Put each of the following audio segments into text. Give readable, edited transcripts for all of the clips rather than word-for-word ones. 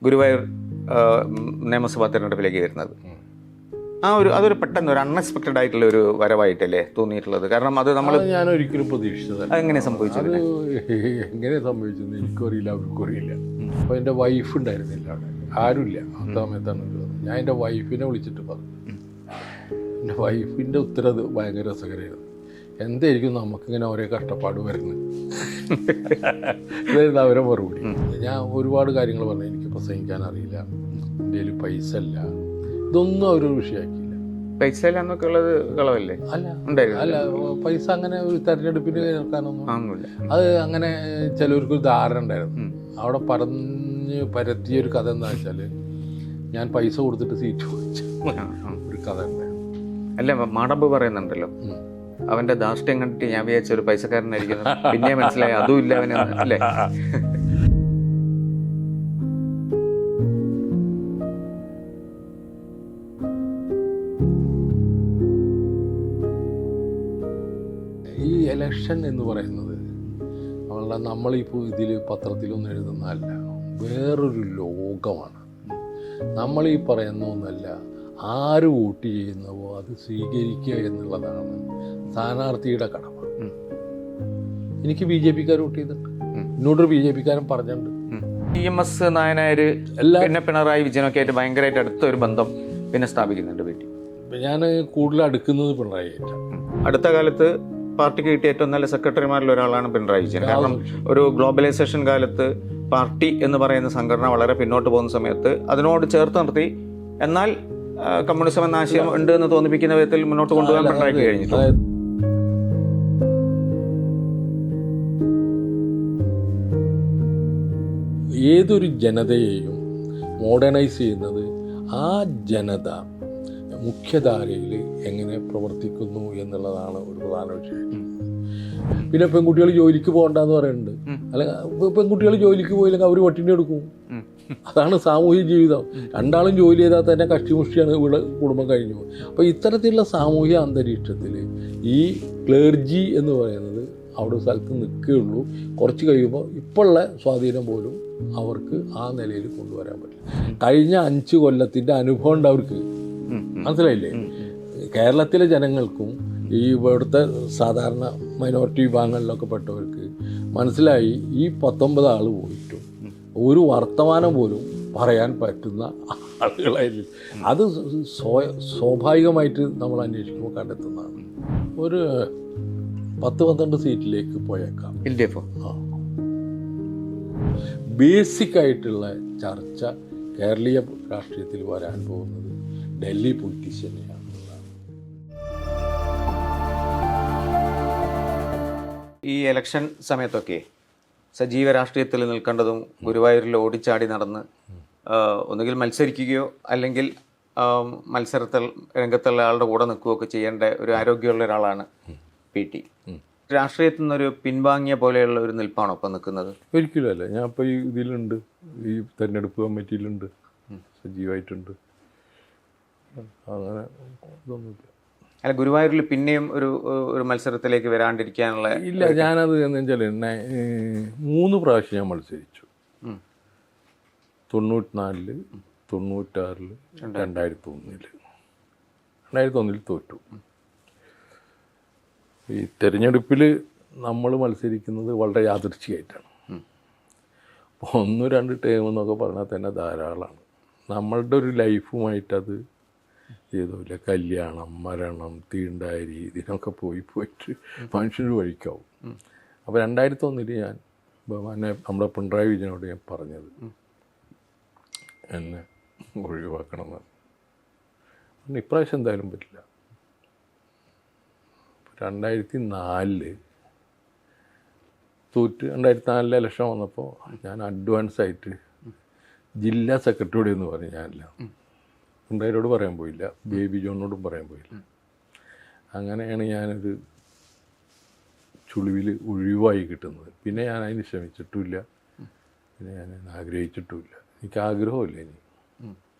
ഗുരുവായൂർ നിയമസഭാ തെരഞ്ഞെടുപ്പിലേക്ക് വരുന്നത്. അതൊരു പെട്ടെന്ന് ഒരു അൺഎക്സ്പെക്റ്റഡ് ആയിട്ടുള്ള ഒരു വരവായിട്ടല്ലേ തോന്നിയിട്ടുള്ളത്? കാരണം അത് ഞാൻ ഒരിക്കലും പ്രതീക്ഷിച്ചത്. അതെങ്ങനെ സംഭവിച്ചത്? എങ്ങനെ സംഭവിച്ചെന്ന് എനിക്കും അറിയില്ല, അവർക്കും അറിയില്ല. അപ്പോൾ എൻ്റെ വൈഫ് ഉണ്ടായിരുന്നില്ല അവിടെ, ആരുമില്ല ആ സമയത്താണ്. ഞാൻ എൻ്റെ വൈഫിനെ വിളിച്ചിട്ട് പറഞ്ഞു. എൻ്റെ വൈഫിൻ്റെ ഉത്തരം അത് ഭയങ്കര രസകരമായിരുന്നു. എന്തായിരിക്കും നമുക്കിങ്ങനെ ഓരോ കഷ്ടപ്പാട് വരുന്നത് ഇതായിരുന്നു അവരെ മറുപടി. ഞാൻ ഒരുപാട് കാര്യങ്ങൾ പറഞ്ഞു. എനിക്ക് പ്രസംഗിക്കാൻ അറിയില്ല, എൻ്റെ കയ്യിൽ പൈസ ഇല്ല, ഇതൊന്നും അവരൊരു വിഷയമാക്കിയില്ല. പൈസ ഇല്ല എന്നൊക്കെ ഉള്ളത് കളവല്ലേ? അല്ല പൈസ അങ്ങനെ ഒരു തെരഞ്ഞെടുപ്പിന് കേൾക്കാനൊന്നും അത് അങ്ങനെ ചിലവർക്കൊരു ധാരണ ഉണ്ടായിരുന്നു. അവിടെ പരത്തിയൊരു കഥ എന്താ വെച്ചാൽ ഞാൻ പൈസ കൊടുത്തിട്ട് സീറ്റ് ചോദിച്ച ഒരു കഥ ഉണ്ടായിരുന്നു. അല്ല, മാടമ്പ് പറയുന്നുണ്ടല്ലോ, അവന്റെ ധാർഷ്ട്യം കണ്ടിട്ട് ഞാൻ വിചാരിച്ച ഒരു പൈസക്കാരനായിരിക്കുന്നു, പിന്നെ മനസ്സിലായി അതും ഇല്ല അവന്, അല്ലേ? ഈ എലക്ഷൻ എന്ന് പറയുന്നത് നമ്മളിപ്പോൾ ഇതിൽ പത്രത്തിലൊന്നും എഴുതുന്നതല്ല, വേറൊരു ലോകമാണ്. നമ്മളീ പറയുന്ന ഒന്നല്ല, ആര് വോട്ട് ചെയ്യുന്നവോ അത് സ്വീകരിക്കുക എന്നുള്ളതാണ് സ്ഥാനാർത്ഥിയുടെ കടമ. എനിക്ക് BJP-ക്കാർ വോട്ട് ചെയ്തിട്ടുണ്ട്, എന്നോടൊരു BJP-ക്കാരൻ പറഞ്ഞിട്ടുണ്ട്. EMS നായനാര് പിന്നെ പിണറായി വിജയനൊക്കെ ആയിട്ട് ഭയങ്കരമായിട്ട് അടുത്തൊരു ബന്ധം പിന്നെ സ്ഥാപിക്കുന്നുണ്ട് വീട്ടിൽ. ഞാൻ കൂടുതൽ അടുക്കുന്നത് പിണറായി ആയിട്ടാണ്. അടുത്ത കാലത്ത് പാർട്ടിക്ക് കിട്ടിയ ഏറ്റവും നല്ല സെക്രട്ടറിമാരിൽ ഒരാളാണ് പിണറായി വിജയൻ. കാരണം ഒരു ഗ്ലോബലൈസേഷൻ കാലത്ത് പാർട്ടി എന്ന് പറയുന്ന സംഘടന വളരെ പിന്നോട്ട് പോകുന്ന സമയത്ത് അതിനോട് ചേർത്ത് നിർത്തി, എന്നാൽ കമ്മ്യൂണിസം എന്ന ആശയം ഉണ്ട് എന്ന് തോന്നിപ്പിക്കുന്ന വിധത്തിൽ മുന്നോട്ട് കൊണ്ടുപോകാൻ പിണറായിക്ക് കഴിഞ്ഞിട്ടുണ്ട്. ഏതൊരു ജനതയെയും മോഡേണൈസ് ചെയ്യുന്നത് ആ ജനത മുഖ്യധാരയിൽ എങ്ങനെ പ്രവർത്തിക്കുന്നു എന്നുള്ളതാണ് ഒരു പ്രധാന വിഷയം. പിന്നെ പെൺകുട്ടികൾ ജോലിക്ക് പോകണ്ടെന്ന് പറയുന്നുണ്ട്. അല്ലെങ്കിൽ പെൺകുട്ടികൾ ജോലിക്ക് പോയില്ലെങ്കിൽ അവർ പട്ടിണി എടുക്കും. അതാണ് സാമൂഹിക ജീവിതം. രണ്ടാളും ജോലി ചെയ്താൽ തന്നെ കഷ്ടിമുഷ്ടിയാണ് ഇവിടെ കുടുംബം കഴിഞ്ഞു പോകും. അപ്പോൾ ഇത്തരത്തിലുള്ള സാമൂഹിക അന്തരീക്ഷത്തിൽ ഈ ക്ലേർജി എന്ന് പറയുന്നത് അവിടെ സ്ഥലത്ത് നിൽക്കുകയുള്ളൂ. കുറച്ച് കഴിയുമ്പോൾ ഇപ്പോഴുള്ള സ്വാധീനം പോലും അവർക്ക് ആ നിലയിൽ കൊണ്ടുവരാൻ പറ്റില്ല. കഴിഞ്ഞ 5 കൊല്ലത്തിൻ്റെ അനുഭവം ഉണ്ട് അവർക്ക്, മനസ്സിലായില്ലേ? കേരളത്തിലെ ജനങ്ങൾക്കും ഈ ഇവിടുത്തെ സാധാരണ മൈനോറിറ്റി വിഭാഗങ്ങളിലൊക്കെ പെട്ടവർക്ക് മനസ്സിലായി, ഈ 19 ആൾ പോയിട്ടും ഒരു വർത്തമാനം പോലും പറയാൻ പറ്റുന്ന ആളുകളായിരിക്കും. അത് സ്വാഭാവികമായിട്ട് നമ്മൾ അന്വേഷിക്കുമ്പോൾ കണ്ടെത്തുന്നതാണ്. ഒരു 10-12 സീറ്റിലേക്ക് പോയേക്കാം. ബേസിക്കായിട്ടുള്ള ചർച്ച കേരളീയ രാഷ്ട്രീയത്തിൽ വരാൻ പോകുന്നത് ഡൽഹി പൊളിറ്റീഷ്യനെയാണ്. ഈ ഇലക്ഷൻ സമയത്തൊക്കെ സജീവ രാഷ്ട്രീയത്തിൽ നിൽക്കേണ്ടതും ഗുരുവായൂരിൽ ഓടിച്ചാടി നടന്ന് ഒന്നുകിൽ മത്സരിക്കുകയോ അല്ലെങ്കിൽ മത്സരത്തിൽ രംഗത്തുള്ള ആളുടെ കൂടെ നിൽക്കുകയൊക്കെ ചെയ്യേണ്ട ഒരു ആരോഗ്യമുള്ള ഒരാളാണ് PT. രാഷ്ട്രീയത്തിൽ നിന്നൊരു പിൻവാങ്ങിയ പോലെയുള്ള ഒരു നിൽപ്പാണോ ഇപ്പം നിൽക്കുന്നത്? ഒരിക്കലും അല്ല. ഞാൻ ഇപ്പോൾ ഈ ഇതിലുണ്ട്, ഈ തെരഞ്ഞെടുപ്പ് കമ്മിറ്റിയിലുണ്ട്, സജീവമായിട്ടുണ്ട്. അങ്ങനെ ഇതൊന്നുമില്ല. അല്ല, ഗുരുവായൂരിൽ പിന്നെയും ഒരു മത്സരത്തിലേക്ക് വരാണ്ടിരിക്കാനുള്ള ഇല്ല. ഞാനത് എന്ന് വെച്ചാൽ 3 പ്രാവശ്യം ഞാൻ മത്സരിച്ചു. 94, 96, 2001 തോറ്റു. ഈ തെരഞ്ഞെടുപ്പിൽ നമ്മൾ മത്സരിക്കുന്നത് വളരെ യാദൃച്ഛികമായിട്ടാണ്. 1-2 ടേം എന്നൊക്കെ പറഞ്ഞാൽ തന്നെ ധാരാളമാണ്. നമ്മളുടെ ഒരു ലൈഫുമായിട്ടത് ചെയ്തില്ല. കല്യാണം, മരണം, തീണ്ടാരി, ഇതിനൊക്കെ പോയിട്ട് മനുഷ്യർ വഴിക്കാവും. അപ്പോൾ 2001 ഞാൻ നമ്മുടെ പിണറായി വിജയനോട് ഞാൻ പറഞ്ഞത് എന്നെ ഒഴിവാക്കണമെന്ന്. ഇപ്രാവശ്യം എന്തായാലും പറ്റില്ല. 2004 തോറ്റ്. 2004 ഇലക്ഷൻ വന്നപ്പോൾ ഞാൻ അഡ്വാൻസായിട്ട് ജില്ലാ സെക്രട്ടറിയോട് എന്ന് പറഞ്ഞു. ഞാനില്ല, പിണറായിയോട് പറയാൻ പോയില്ല, ബേബി ജോണിനോടും പറയാൻ പോയില്ല. അങ്ങനെയാണ് ഞാനൊരു ചുളിവിൽ ഒഴിവായി കിട്ടുന്നത്. പിന്നെ ഞാൻ അതിന് ശ്രമിച്ചിട്ടുമില്ല, പിന്നെ ഞാൻ ആഗ്രഹിച്ചിട്ടുമില്ല. എനിക്ക് ആഗ്രഹമില്ല ഇനി.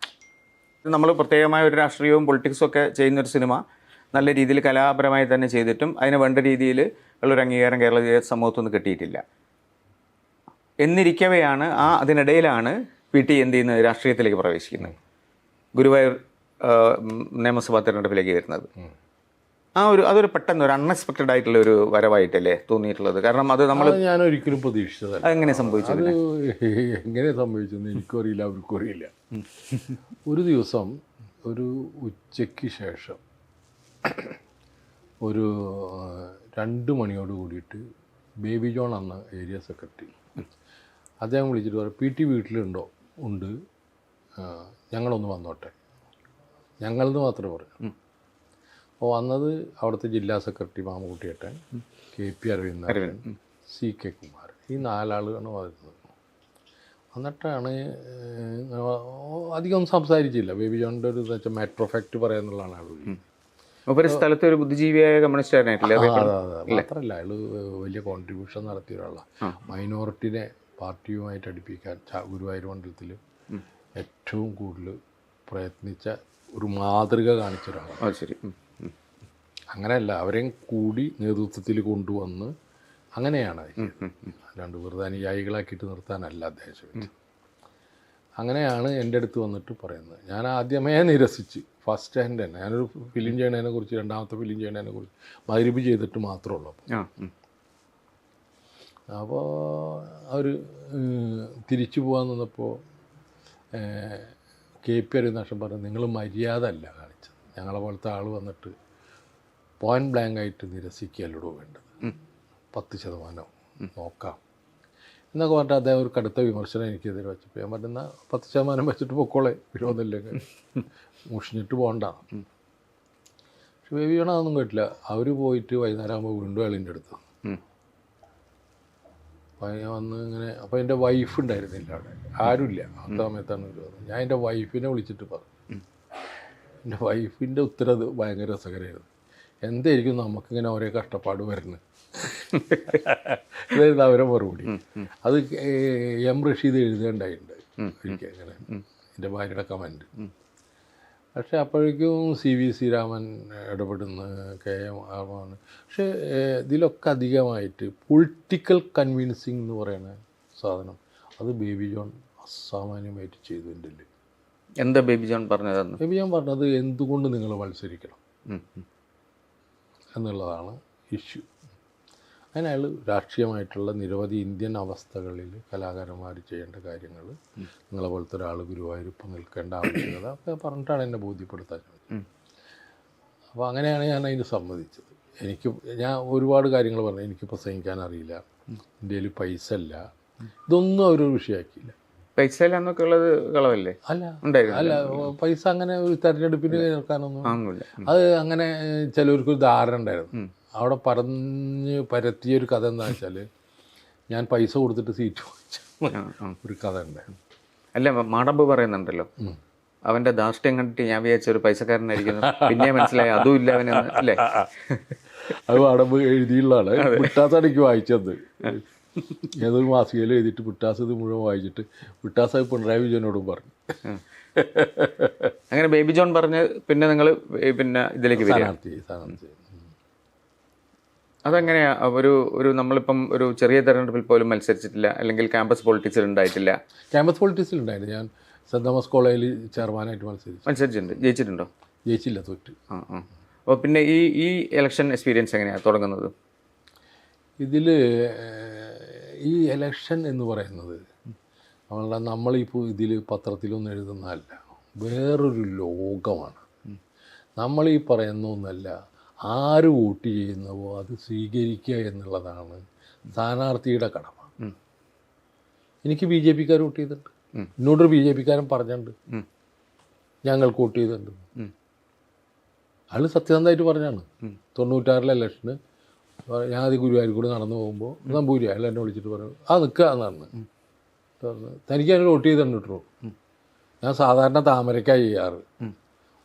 നമ്മൾ പ്രത്യേകമായ ഒരു രാഷ്ട്രീയവും പൊളിറ്റിക്സും ഒക്കെ ചെയ്യുന്നൊരു സിനിമ നല്ല രീതിയിൽ കലാപരമായി തന്നെ ചെയ്തിട്ടും അതിന് വേണ്ട രീതിയിൽ ഉള്ളൊരു അംഗീകാരം കേരള സമൂഹത്തിൽ നിന്ന് കിട്ടിയിട്ടില്ല. എന്നിരിക്കവെയാണ് അതിനിടയിലാണ് PT എന്ത് ചെയ്യുന്നത്, രാഷ്ട്രീയത്തിലേക്ക് പ്രവേശിക്കുന്നത്, ഗുരുവായൂർ നിയമസഭാ തെരഞ്ഞെടുപ്പിലേക്ക് വരുന്നത്. അതൊരു പെട്ടെന്ന് ഒരു അൺഎക്സ്പെക്റ്റഡ് ആയിട്ടുള്ള ഒരു വരവായിട്ടല്ലേ തോന്നിയിട്ടുള്ളത്? കാരണം അത് നമ്മൾ ഞാൻ ഒരിക്കലും പ്രതീക്ഷിച്ചതല്ല. അതെങ്ങനെ സംഭവിച്ചത്? അത് എങ്ങനെ സംഭവിച്ചെന്ന് എനിക്കും അറിയില്ല, അവർക്കും അറിയില്ല. ഒരു ദിവസം ഒരു ഉച്ചയ്ക്ക് ശേഷം ഒരു 2 മണിയോട് കൂടിയിട്ട് ബേബി ജോൺ എന്ന ഏരിയ സെക്രട്ടറി അദ്ദേഹം വിളിച്ചിട്ട് പറയും, PT വീട്ടിലുണ്ടോ? ഉണ്ട്, ഞങ്ങളൊന്ന് വന്നോട്ടെ. ഞങ്ങളെന്ന് മാത്രമേ പറഞ്ഞു. അപ്പോൾ വന്നത് അവിടുത്തെ ജില്ലാ സെക്രട്ടറി മാമുകുട്ടിയേട്ടൻ, KP അരവിന്ദൻ, CK കുമാർ, ഈ 4 ആളുകളാണ് വരുന്നത്. എന്നിട്ടാണ് അധികം സംസാരിച്ചില്ല. ബേബി ജോണിൻ്റെ ഒരു വെച്ചാൽ മാറ്റർ ഓഫ് ഫാക്ട് പറയാന്നുള്ളതാണ് ആൾ. ഒരു സ്ഥലത്ത് ഒരു ബുദ്ധിജീവിയായ കമ്മ്യൂണിസ്റ്റുകാരനായിട്ടില്ല. മാത്രമല്ല, അയാൾ വലിയ കോൺട്രിബ്യൂഷൻ നടത്തിയ ഒരാളാണ്. മൈനോറിറ്റിനെ പാർട്ടിയുമായിട്ട് അടുപ്പിക്കാൻ ഗുരുവായൂർ മണ്ഡലത്തിൽ ഏറ്റവും കൂടുതൽ പ്രയത്നിച്ച ഒരു മാതൃക കാണിച്ച ഒരാളാണ്. ശരി. അങ്ങനെയല്ല, അവരെയും കൂടി നേതൃത്വത്തിൽ കൊണ്ടുവന്ന് അങ്ങനെയാണ്. അല്ലാണ്ട് വെറുതെ അനുയായികളാക്കിയിട്ട് നിർത്താനല്ല അദ്ദേഹം. അങ്ങനെയാണ് എൻ്റെ അടുത്ത് വന്നിട്ട് പറയുന്നത്. ഞാൻ ആദ്യമേ നിരസിച്ച്, ഫസ്റ്റ് ഹാൻഡ് തന്നെ. ഞാനൊരു ഫിലിം ചെയ്യണതിനെ കുറിച്ച്, രണ്ടാമത്തെ ഫിലിം ചെയ്യണതിനെ കുറിച്ച് മഗ്‌രിബ് ചെയ്തിട്ട് മാത്രമേ ഉള്ളൂ. അപ്പോൾ അവർ തിരിച്ചു പോകാൻ നിന്നപ്പോൾ KP അരവിന്ദാക്ഷൻ പറഞ്ഞു, നിങ്ങൾ മര്യാദ അല്ല കാണിച്ചത്. ഞങ്ങളെ പോലത്തെ ആൾ വന്നിട്ട് പോയിൻറ്റ് ബ്ലാങ്ക് ആയിട്ട് നിരസിക്കുകയല്ലോ വേണ്ടത്, 10% നോക്കാം എന്നൊക്കെ പറഞ്ഞിട്ട് അദ്ദേഹം ഒരു കടുത്ത വിമർശനം എനിക്കെതിരെ വെച്ചപ്പോൾ ഞാൻ പറഞ്ഞ 10% വെച്ചിട്ട് പൊക്കോളെ, വിരോധമില്ലെങ്കിൽ മുഷിഞ്ഞിട്ട് പോകണ്ട. പക്ഷെ ബേബി ജോൺ അതൊന്നും കേട്ടില്ല. അവർ പോയിട്ട് വൈകുന്നേരം ആകുമ്പോൾ വീണ്ടും അയാളിൻ്റെ അടുത്ത് വന്ന് ഇങ്ങനെ. അപ്പോൾ എൻ്റെ വൈഫ് ഉണ്ടായിരുന്നില്ല അവിടെ, ആരുമില്ല. ആ സമയത്താണ് ഒരു വന്നത്. ഞാൻ എൻ്റെ വൈഫിനെ വിളിച്ചിട്ട് പറഞ്ഞു. എൻ്റെ വൈഫിൻ്റെ ഉത്തരം ഭയങ്കര രസകരമായിരുന്നു. എന്തായിരിക്കും നമുക്കിങ്ങനെ ഓരോ കഷ്ടപ്പാട് വരുന്നത്, അതായത് അവരെ മറുപടി. അത് M റഷീദ് എഴുതേണ്ടായിട്ടുണ്ട് എനിക്ക്, അങ്ങനെ എൻ്റെ ഭാര്യയുടെ കമൻറ്റ്. പക്ഷേ അപ്പോഴേക്കും CV ശ്രീരാമൻ ഇടപെടുന്ന, KM ആർമാണ്. പക്ഷേ ഇതിലൊക്കെ അധികമായിട്ട് പൊളിറ്റിക്കൽ കൺവിൻസിങ് എന്ന് പറയുന്ന സാധനം അത് ബേബി ജോൺ അസാമാന്യമായിട്ട് ചെയ്തു. എൻ്റെ എന്താ ബേബി ജോൺ പറഞ്ഞത്? ബേബി ജോൺ പറഞ്ഞത് എന്തുകൊണ്ട് നിങ്ങൾ മത്സരിക്കണം എന്നുള്ളതാണ് ഇഷ്യൂ. അതിന് അയാൾ രാഷ്ട്രീയമായിട്ടുള്ള നിരവധി ഇന്ത്യൻ അവസ്ഥകളിൽ കലാകാരന്മാർ ചെയ്യേണ്ട കാര്യങ്ങൾ, നിങ്ങളെ പോലത്തെ ഒരാൾ ഗുരുവായൂർ ഇപ്പം നിൽക്കേണ്ട ആവശ്യകത ഒക്കെ പറഞ്ഞിട്ടാണ് എന്നെ ബോധ്യപ്പെടുത്താൻ. അപ്പോൾ അങ്ങനെയാണ് ഞാൻ അതിന് സമ്മതിച്ചത്. ഞാൻ ഒരുപാട് കാര്യങ്ങൾ പറഞ്ഞു. എനിക്ക് പ്രസംഗിക്കാൻ അറിയില്ല, എൻ്റെ കയ്യിൽ പൈസ ഇല്ല, ഇതൊന്നും അവരൊരു വിഷയമാക്കിയില്ല. പൈസ ഇല്ല എന്നൊക്കെ ഉള്ളത് കളവല്ലേ? അല്ല, പൈസ അങ്ങനെ ഒരു തെരഞ്ഞെടുപ്പിന് കേൾക്കാനൊന്നും, അത് അങ്ങനെ ചിലവർക്കൊരു ധാരണ ഉണ്ടായിരുന്നു. അവിടെ പരത്തിയൊരു കഥ എന്താ വെച്ചാൽ, ഞാൻ പൈസ കൊടുത്തിട്ട് സീറ്റ് വാങ്ങിച്ച ഒരു കഥ ഉണ്ടായിരുന്നു. അല്ല, മാടമ്പ് പറയുന്നുണ്ടല്ലോ, അവൻ്റെ ധാർഷ്ട്യം കണ്ടിട്ട് ഞാൻ വിചാരിച്ച ഒരു പൈസക്കാരനായിരിക്കുന്നു, പിന്നെ മനസ്സിലായി അതും ഇല്ല അവനെന്ന്, അല്ലേ? അത് മാടമ്പ് എഴുതിയുള്ളതാണ്. വിട്ടാസാണ് എനിക്ക് വായിച്ചത്. ഏതൊരു മാസികയിൽ എഴുതിയിട്ട് വിട്ടാസ് ഇത് മുഴുവൻ വായിച്ചിട്ട് വിട്ടാസ് പിണറായി വിജയനോടും പറഞ്ഞു. അങ്ങനെ ബേബി ജോൺ പറഞ്ഞ് പിന്നെ നിങ്ങൾ പിന്നെ ഇതിലേക്ക് സ്ഥാനാർത്ഥി. അതെങ്ങനെയാ? ഒരു നമ്മളിപ്പം ഒരു ചെറിയ തെരഞ്ഞെടുപ്പിൽ പോലും മത്സരിച്ചിട്ടില്ല, അല്ലെങ്കിൽ ക്യാമ്പസ് പൊളിറ്റിക്സിൽ ഉണ്ടായിട്ടില്ല? ക്യാമ്പസ് പൊളിറ്റിക്സിൽ ഉണ്ടായിരുന്നു. ഞാൻ സെൻറ് തോമസ് കോളേജിൽ ചെയർമാനായിട്ട് മത്സരിച്ചിട്ടുണ്ട്. ജയിച്ചിട്ടുണ്ടോ? ജയിച്ചില്ല, തോറ്റ്. അപ്പോൾ പിന്നെ ഈ ഇലക്ഷൻ എക്സ്പീരിയൻസ് എങ്ങനെയാണ് തുടങ്ങുന്നത്? ഇതിൽ ഈ ഇലക്ഷൻ എന്ന് പറയുന്നത് നമ്മളിപ്പോൾ ഇതിൽ പത്രത്തിലൊന്നും എഴുതുന്നതല്ല, വേറൊരു ലോകമാണ്. നമ്മളീ പറയുന്ന ഒന്നല്ല, ആര് വോട്ട് ചെയ്യുന്നവോ അത് സ്വീകരിക്കുക എന്നുള്ളതാണ് സ്ഥാനാർത്ഥിയുടെ കടമ. എനിക്ക് BJPക്കാർ വോട്ട് ചെയ്തിട്ടുണ്ട്, എന്നോടൊരു BJPക്കാരൻ പറഞ്ഞിട്ടുണ്ട് ഞങ്ങൾക്ക് വോട്ട് ചെയ്തിട്ടുണ്ട്. അയാൾ സത്യസന്ധമായിട്ട് പറഞ്ഞാണ്. 96 ഇലക്ഷന് ഞാൻ അത് ഗുരുവായൂർ കൂടി നടന്നു പോകുമ്പോൾ നമ്പൂരി അയാൾ എന്നെ വിളിച്ചിട്ട് പറഞ്ഞു, നിൽക്കുക എന്നാണ് തനിക്ക് അതിന് വോട്ട് ചെയ്തിട്ടുണ്ട് കേട്ടോ. ഞാൻ സാധാരണ താമരയ്ക്കാണ് ചെയ്യാറ്,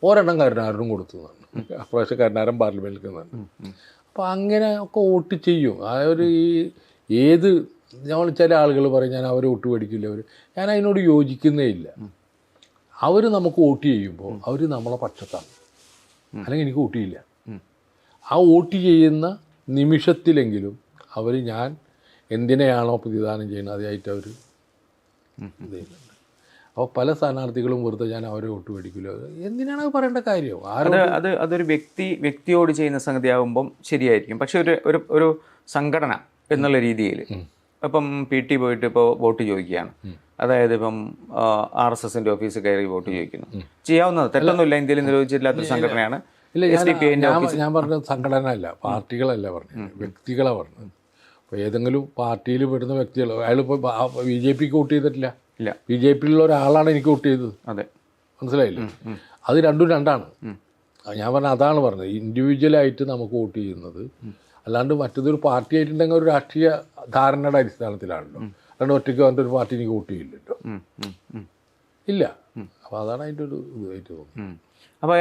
ഒരെണ്ണം കരുണാകരനും കൊടുത്തു എന്നാണ്. അപ്രാവശ്യം കരുണാകരൻ പാർലമെൻറ്റിൽ നിൽക്കുന്നതാണ്. അപ്പോൾ അങ്ങനെ ഒക്കെ വോട്ട് ചെയ്യും. അതൊരു ഏത് നമ്മൾ ചില ആളുകൾ പറയും ഞാൻ അവരെ വോട്ട് മേടിക്കില്ല, ഞാൻ അതിനോട് യോജിക്കുന്നേ ഇല്ല. അവർ നമുക്ക് വോട്ട് ചെയ്യുമ്പോൾ അവർ നമ്മളെ പക്ഷത്താണ്, അല്ലെങ്കിൽ എനിക്ക് വോട്ട് ചെയ്യില്ല. ആ വോട്ട് ചെയ്യുന്ന നിമിഷത്തിലെങ്കിലും അവർ ഞാൻ എന്തിനെയാണോ പ്രതിദാനം ചെയ്യുന്നത് അതായിട്ട് അവർ ചെയ്യുന്നുണ്ട്. അപ്പോൾ പല സ്ഥാനാർത്ഥികളും വെറുതെ ഞാൻ അവരെ വോട്ട് മേടിക്കില്ല. എന്തിനാണ് അത് പറയേണ്ട കാര്യം? അതൊരു വ്യക്തിയോട് ചെയ്യുന്ന സംഗതിയാകുമ്പം ശരിയായിരിക്കും. പക്ഷെ ഒരു സംഘടന എന്നുള്ള രീതിയിൽ ഇപ്പം PT പോയിട്ട് ഇപ്പോൾ വോട്ട് ചോദിക്കുകയാണ്. അതായത് ഇപ്പം RSSന്റെ ഓഫീസിൽ കയറി വോട്ട് ചോദിക്കുന്നു, ചെയ്യാവുന്നത് തെറ്റൊന്നുമില്ല. ഇന്ത്യയിൽ നിരോധിച്ചിട്ടില്ലാത്തൊരു സംഘടനയാണ്. ഇല്ല, ഞാൻ പറഞ്ഞത് സംഘടന അല്ല, പാർട്ടികളല്ല പറഞ്ഞത്, വ്യക്തികളാണ് പറഞ്ഞത്. അപ്പോൾ ഏതെങ്കിലും പാർട്ടിയിൽ പെടുന്ന വ്യക്തികൾ, അയാളിപ്പോൾ BJPക്ക് വോട്ട് ചെയ്തിട്ടില്ല, BJPയിലുള്ള ഒരാളാണ് എനിക്ക് വോട്ട് ചെയ്തത്. അതെ, മനസ്സിലായില്ലേ? അത് രണ്ടും രണ്ടാണ്. ഞാൻ പറഞ്ഞത് അതാണ് പറഞ്ഞത്, ഇൻഡിവിജ്വലായിട്ട് നമുക്ക് വോട്ട് ചെയ്യുന്നത്. അല്ലാണ്ട് മറ്റേതൊരു പാർട്ടി ആയിട്ടുണ്ടെങ്കിൽ ഒരു രാഷ്ട്രീയ ധാരണയുടെ അടിസ്ഥാനത്തിലാണല്ലോ. അല്ലാണ്ട് ഒറ്റയ്ക്ക് വന്നിട്ട് ഒരു പാർട്ടി എനിക്ക് വോട്ട് ചെയ്യില്ലല്ലോ, ഇല്ല. അപ്പോൾ അതാണ് അതിൻ്റെ ഒരു ഇതായിട്ട് തോന്നുന്നത്. അപ്പോൾ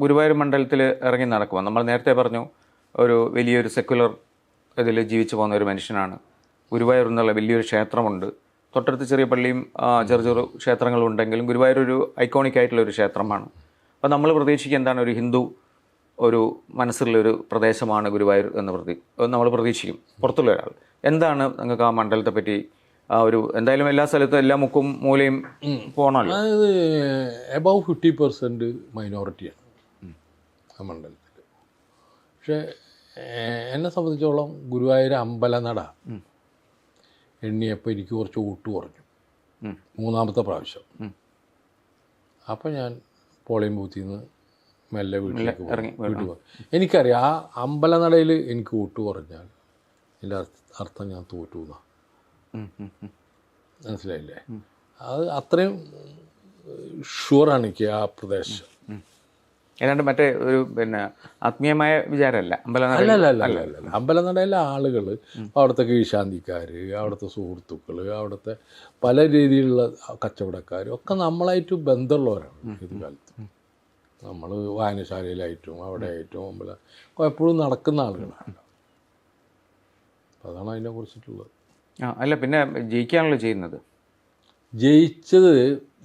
ഗുരുവായൂർ മണ്ഡലത്തിൽ ഇറങ്ങി നടക്കുമ്പോൾ നമ്മൾ നേരത്തെ പറഞ്ഞു, ഒരു വലിയൊരു സെക്കുലർ ഇതിൽ ജീവിച്ചു പോകുന്ന ഒരു മനുഷ്യനാണ്. ഗുരുവായൂർ എന്നുള്ള വലിയൊരു ക്ഷേത്രമുണ്ട്, തൊട്ടടുത്ത് ചെറിയ പള്ളിയും ചെറു ക്ഷേത്രങ്ങളും ഉണ്ടെങ്കിലും ഗുരുവായൂർ ഒരു ഐക്കോണിക് ആയിട്ടുള്ള ഒരു ക്ഷേത്രമാണ്. അപ്പോൾ നമ്മൾ പ്രതീക്ഷിക്കുക എന്താണ്, ഒരു ഹിന്ദു ഒരു മനസ്സിലുള്ളൊരു പ്രദേശമാണ് ഗുരുവായൂർ എന്ന് നമ്മൾ പ്രതീക്ഷിക്കും. പുറത്തുള്ള ഒരാൾ എന്താണ് നിങ്ങൾക്ക് ആ മണ്ഡലത്തെ പറ്റി ഒരു, എന്തായാലും എല്ലാ സ്ഥലത്തും എല്ലാ മുക്കും മൂലയും പോകണമല്ലോ. അതായത് എബവ് 50% മൈനോറിറ്റിയാണ് ആ മണ്ഡലത്തിൽ. പക്ഷേ എന്നെ സംബന്ധിച്ചോളം ഗുരുവായൂർ അമ്പലനട എണ്ണിയപ്പോൾ എനിക്ക് കുറച്ച് വോട്ട് കുറഞ്ഞു, മൂന്നാമത്തെ പ്രാവശ്യം. അപ്പോൾ ഞാൻ പോളിംഗ് ബൂത്തിൽ നിന്ന് മെല്ലെ വീട്ടിലേക്ക് പോയി. എനിക്കറിയാം ആ അമ്പലനടയിൽ എനിക്ക് വോട്ട് കുറഞ്ഞാൽ എൻ്റെ അർത്ഥം ഞാൻ തോറ്റു എന്നാണ്. മനസ്സിലായില്ലേ? അത് അത്രയും ഷുവറാണ് എനിക്ക് ആ പ്രദേശം. ഏതാണ്ട് മറ്റേ ഒരു ആത്മീയമായ വിചാരമല്ല അല്ല. അമ്പലനടയിലെ ആളുകൾ, അവിടുത്തെ കീഴ്ശാന്തിക്കാർ, അവിടുത്തെ സുഹൃത്തുക്കൾ, അവിടുത്തെ പല രീതിയിലുള്ള കച്ചവടക്കാർ ഒക്കെ നമ്മളായിട്ട് ബന്ധമുള്ളവരാണ്. ഇത് കാലത്ത് നമ്മൾ വായനശാലയിലായിട്ടും അവിടെ ആയിട്ടും എപ്പോഴും നടക്കുന്ന ആളുകളാണ്. അതാണ് അതിനെ കുറിച്ചിട്ടുള്ളത്. അല്ല, പിന്നെ ജയിക്കാണല്ലോ ചെയ്യുന്നത്. ജയിച്ചത്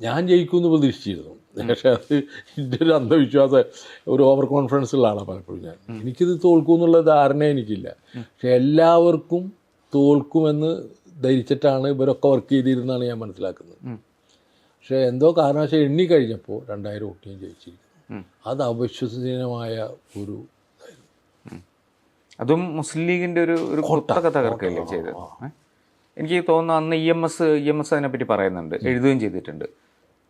ഞാൻ ജയിക്കുമെന്ന് പ്രതീക്ഷിച്ചിരുന്നു. പക്ഷേ അത് എൻ്റെ ഒരു അന്ധവിശ്വാസം, ഒരു ഓവർ കോൺഫിഡൻസ് ഉള്ള ആളാണ് പലപ്പോഴും ഞാൻ. എനിക്കിത് തോൽക്കുമെന്നുള്ള ധാരണ എനിക്കില്ല. പക്ഷെ എല്ലാവർക്കും തോൽക്കുമെന്ന് ധരിച്ചിട്ടാണ് ഇവരൊക്കെ വർക്ക് ചെയ്തിരുന്നാണ് ഞാൻ മനസ്സിലാക്കുന്നത്. പക്ഷേ എന്തോ കാരണവശാൽ എണ്ണി കഴിഞ്ഞപ്പോൾ 2000 വോട്ട് ഞാൻ ജയിച്ചിരിക്കുന്നു. അത് അവിശ്വസനീയമായ ഒരു, അതും മുസ്ലിം ലീഗിൻ്റെ ഒരു കൊട്ടൊക്കെ തകർക്കല്ലേ ചെയ്തത്. എനിക്ക് തോന്നുന്നു അന്ന് EMS അതിനെപ്പറ്റി പറയുന്നുണ്ട്, എഴുതുകയും ചെയ്തിട്ടുണ്ട്.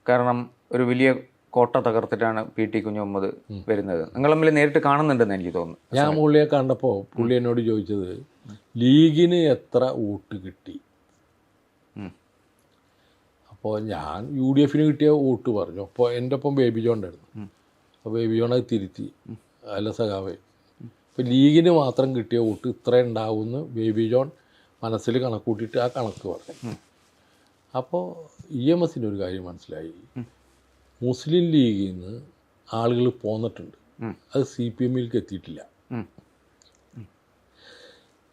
കാരണം ഒരു വലിയ കോട്ട തകർത്തിട്ടാണ് PT കുഞ്ഞുമുഹമ്മദ് വരുന്നത്. നിങ്ങൾ തമ്മിൽ നേരിട്ട് കാണുന്നുണ്ടെന്ന് എനിക്ക് തോന്നുന്നു. ഞാൻ പുള്ളിയെ കണ്ടപ്പോൾ പുള്ളി എന്നോട് ചോദിച്ചത് ലീഗിന് എത്ര വോട്ട് കിട്ടി. അപ്പോൾ ഞാൻ UDF കിട്ടിയ വോട്ട് പറഞ്ഞു. അപ്പോൾ എൻ്റെ ഒപ്പം ബേബി ജോൺ ഉണ്ടായിരുന്നു. അപ്പോൾ ബേബി ജോൺ അത് തിരുത്തി, അല്ല സഖാവേ, ഇപ്പോൾ ലീഗിന് മാത്രം കിട്ടിയ വോട്ട് ഇത്ര ഉണ്ടാവുമെന്ന് ബേബി ജോൺ മനസ്സിൽ കണക്കൂട്ടിയിട്ട് ആ കണക്ക് പറഞ്ഞു. അപ്പോൾ EMSൻ്റെ ഒരു കാര്യം മനസ്സിലായി, മുസ്ലിം ലീഗിൽ നിന്ന് ആളുകൾ പോന്നിട്ടുണ്ട്, അത് CPMലേക്ക് എത്തിയിട്ടില്ല.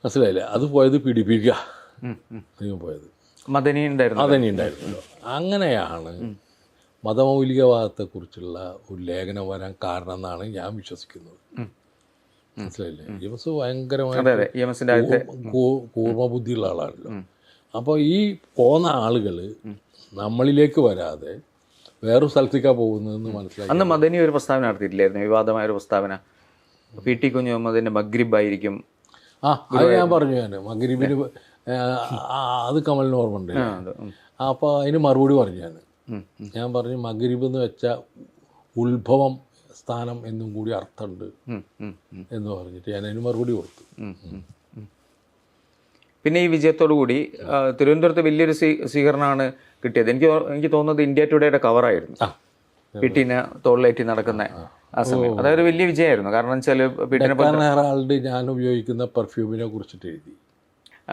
മനസ്സിലായില്ലേ? അത് പോയത് PDPക്ക പോയത്, മദനി ഉണ്ടായിരുന്നല്ലോ. അങ്ങനെയാണ് മതമൗലികവാദത്തെക്കുറിച്ചുള്ള ഒരു ലേഖനം വരാൻ കാരണം എന്നാണ് ഞാൻ വിശ്വസിക്കുന്നത്. മനസ്സിലായില്ലേ? EMS ഭയങ്കരമായ കൂർമ്മബുദ്ധിയുള്ള ആളാണല്ലോ. അപ്പോൾ ഈ പോന്ന ആളുകൾ നമ്മളിലേക്ക് വരാതെ വേറൊരു സ്ഥലത്തേക്കാണ് പോകുന്നതെന്ന് മനസ്സിലായി. അന്ന് മദനി ഒരു പ്രസ്താവന നടത്തിയിട്ടില്ലായിരുന്നു, വിവാദമായ ഒരു പ്രസ്താവന, PT കുഞ്ഞുമുഹമ്മദിന്റെ മഗ്രിബ് ആയിരിക്കും. അത് ഞാൻ പറഞ്ഞു, ഞാൻ മഗ്രിബിന് അത് കമലിന് ഓർമ്മ ഉണ്ട്. അപ്പോൾ അതിന് മറുപടി പറഞ്ഞു ഞാൻ പറഞ്ഞു മഗ്രിബ് എന്ന് വെച്ചാൽ ഉത്ഭവം സ്ഥാനം എന്നും കൂടി അർത്ഥമുണ്ട് എന്ന് പറഞ്ഞിട്ട് ഞാൻ അതിന് മറുപടി കൊടുത്തു. പിന്നെ ഈ വിജയത്തോടു കൂടി തിരുവനന്തപുരത്ത് വലിയൊരു സ്വീകരണമാണ് കിട്ടിയത്. എനിക്ക് തോന്നുന്നത് ഇന്ത്യ ടുഡേയുടെ കവറായിരുന്നു, പിട്ടിനെ തോളിലേറ്റി നടക്കുന്ന ആ സമയം. അതായത് വലിയ വിജയമായിരുന്നു. കാരണം വെച്ചാൽ പിട്ടിനെ ഞാൻ ഉപയോഗിക്കുന്ന പെർഫ്യൂമിനെ കുറിച്ചിട്ട് എഴുതി.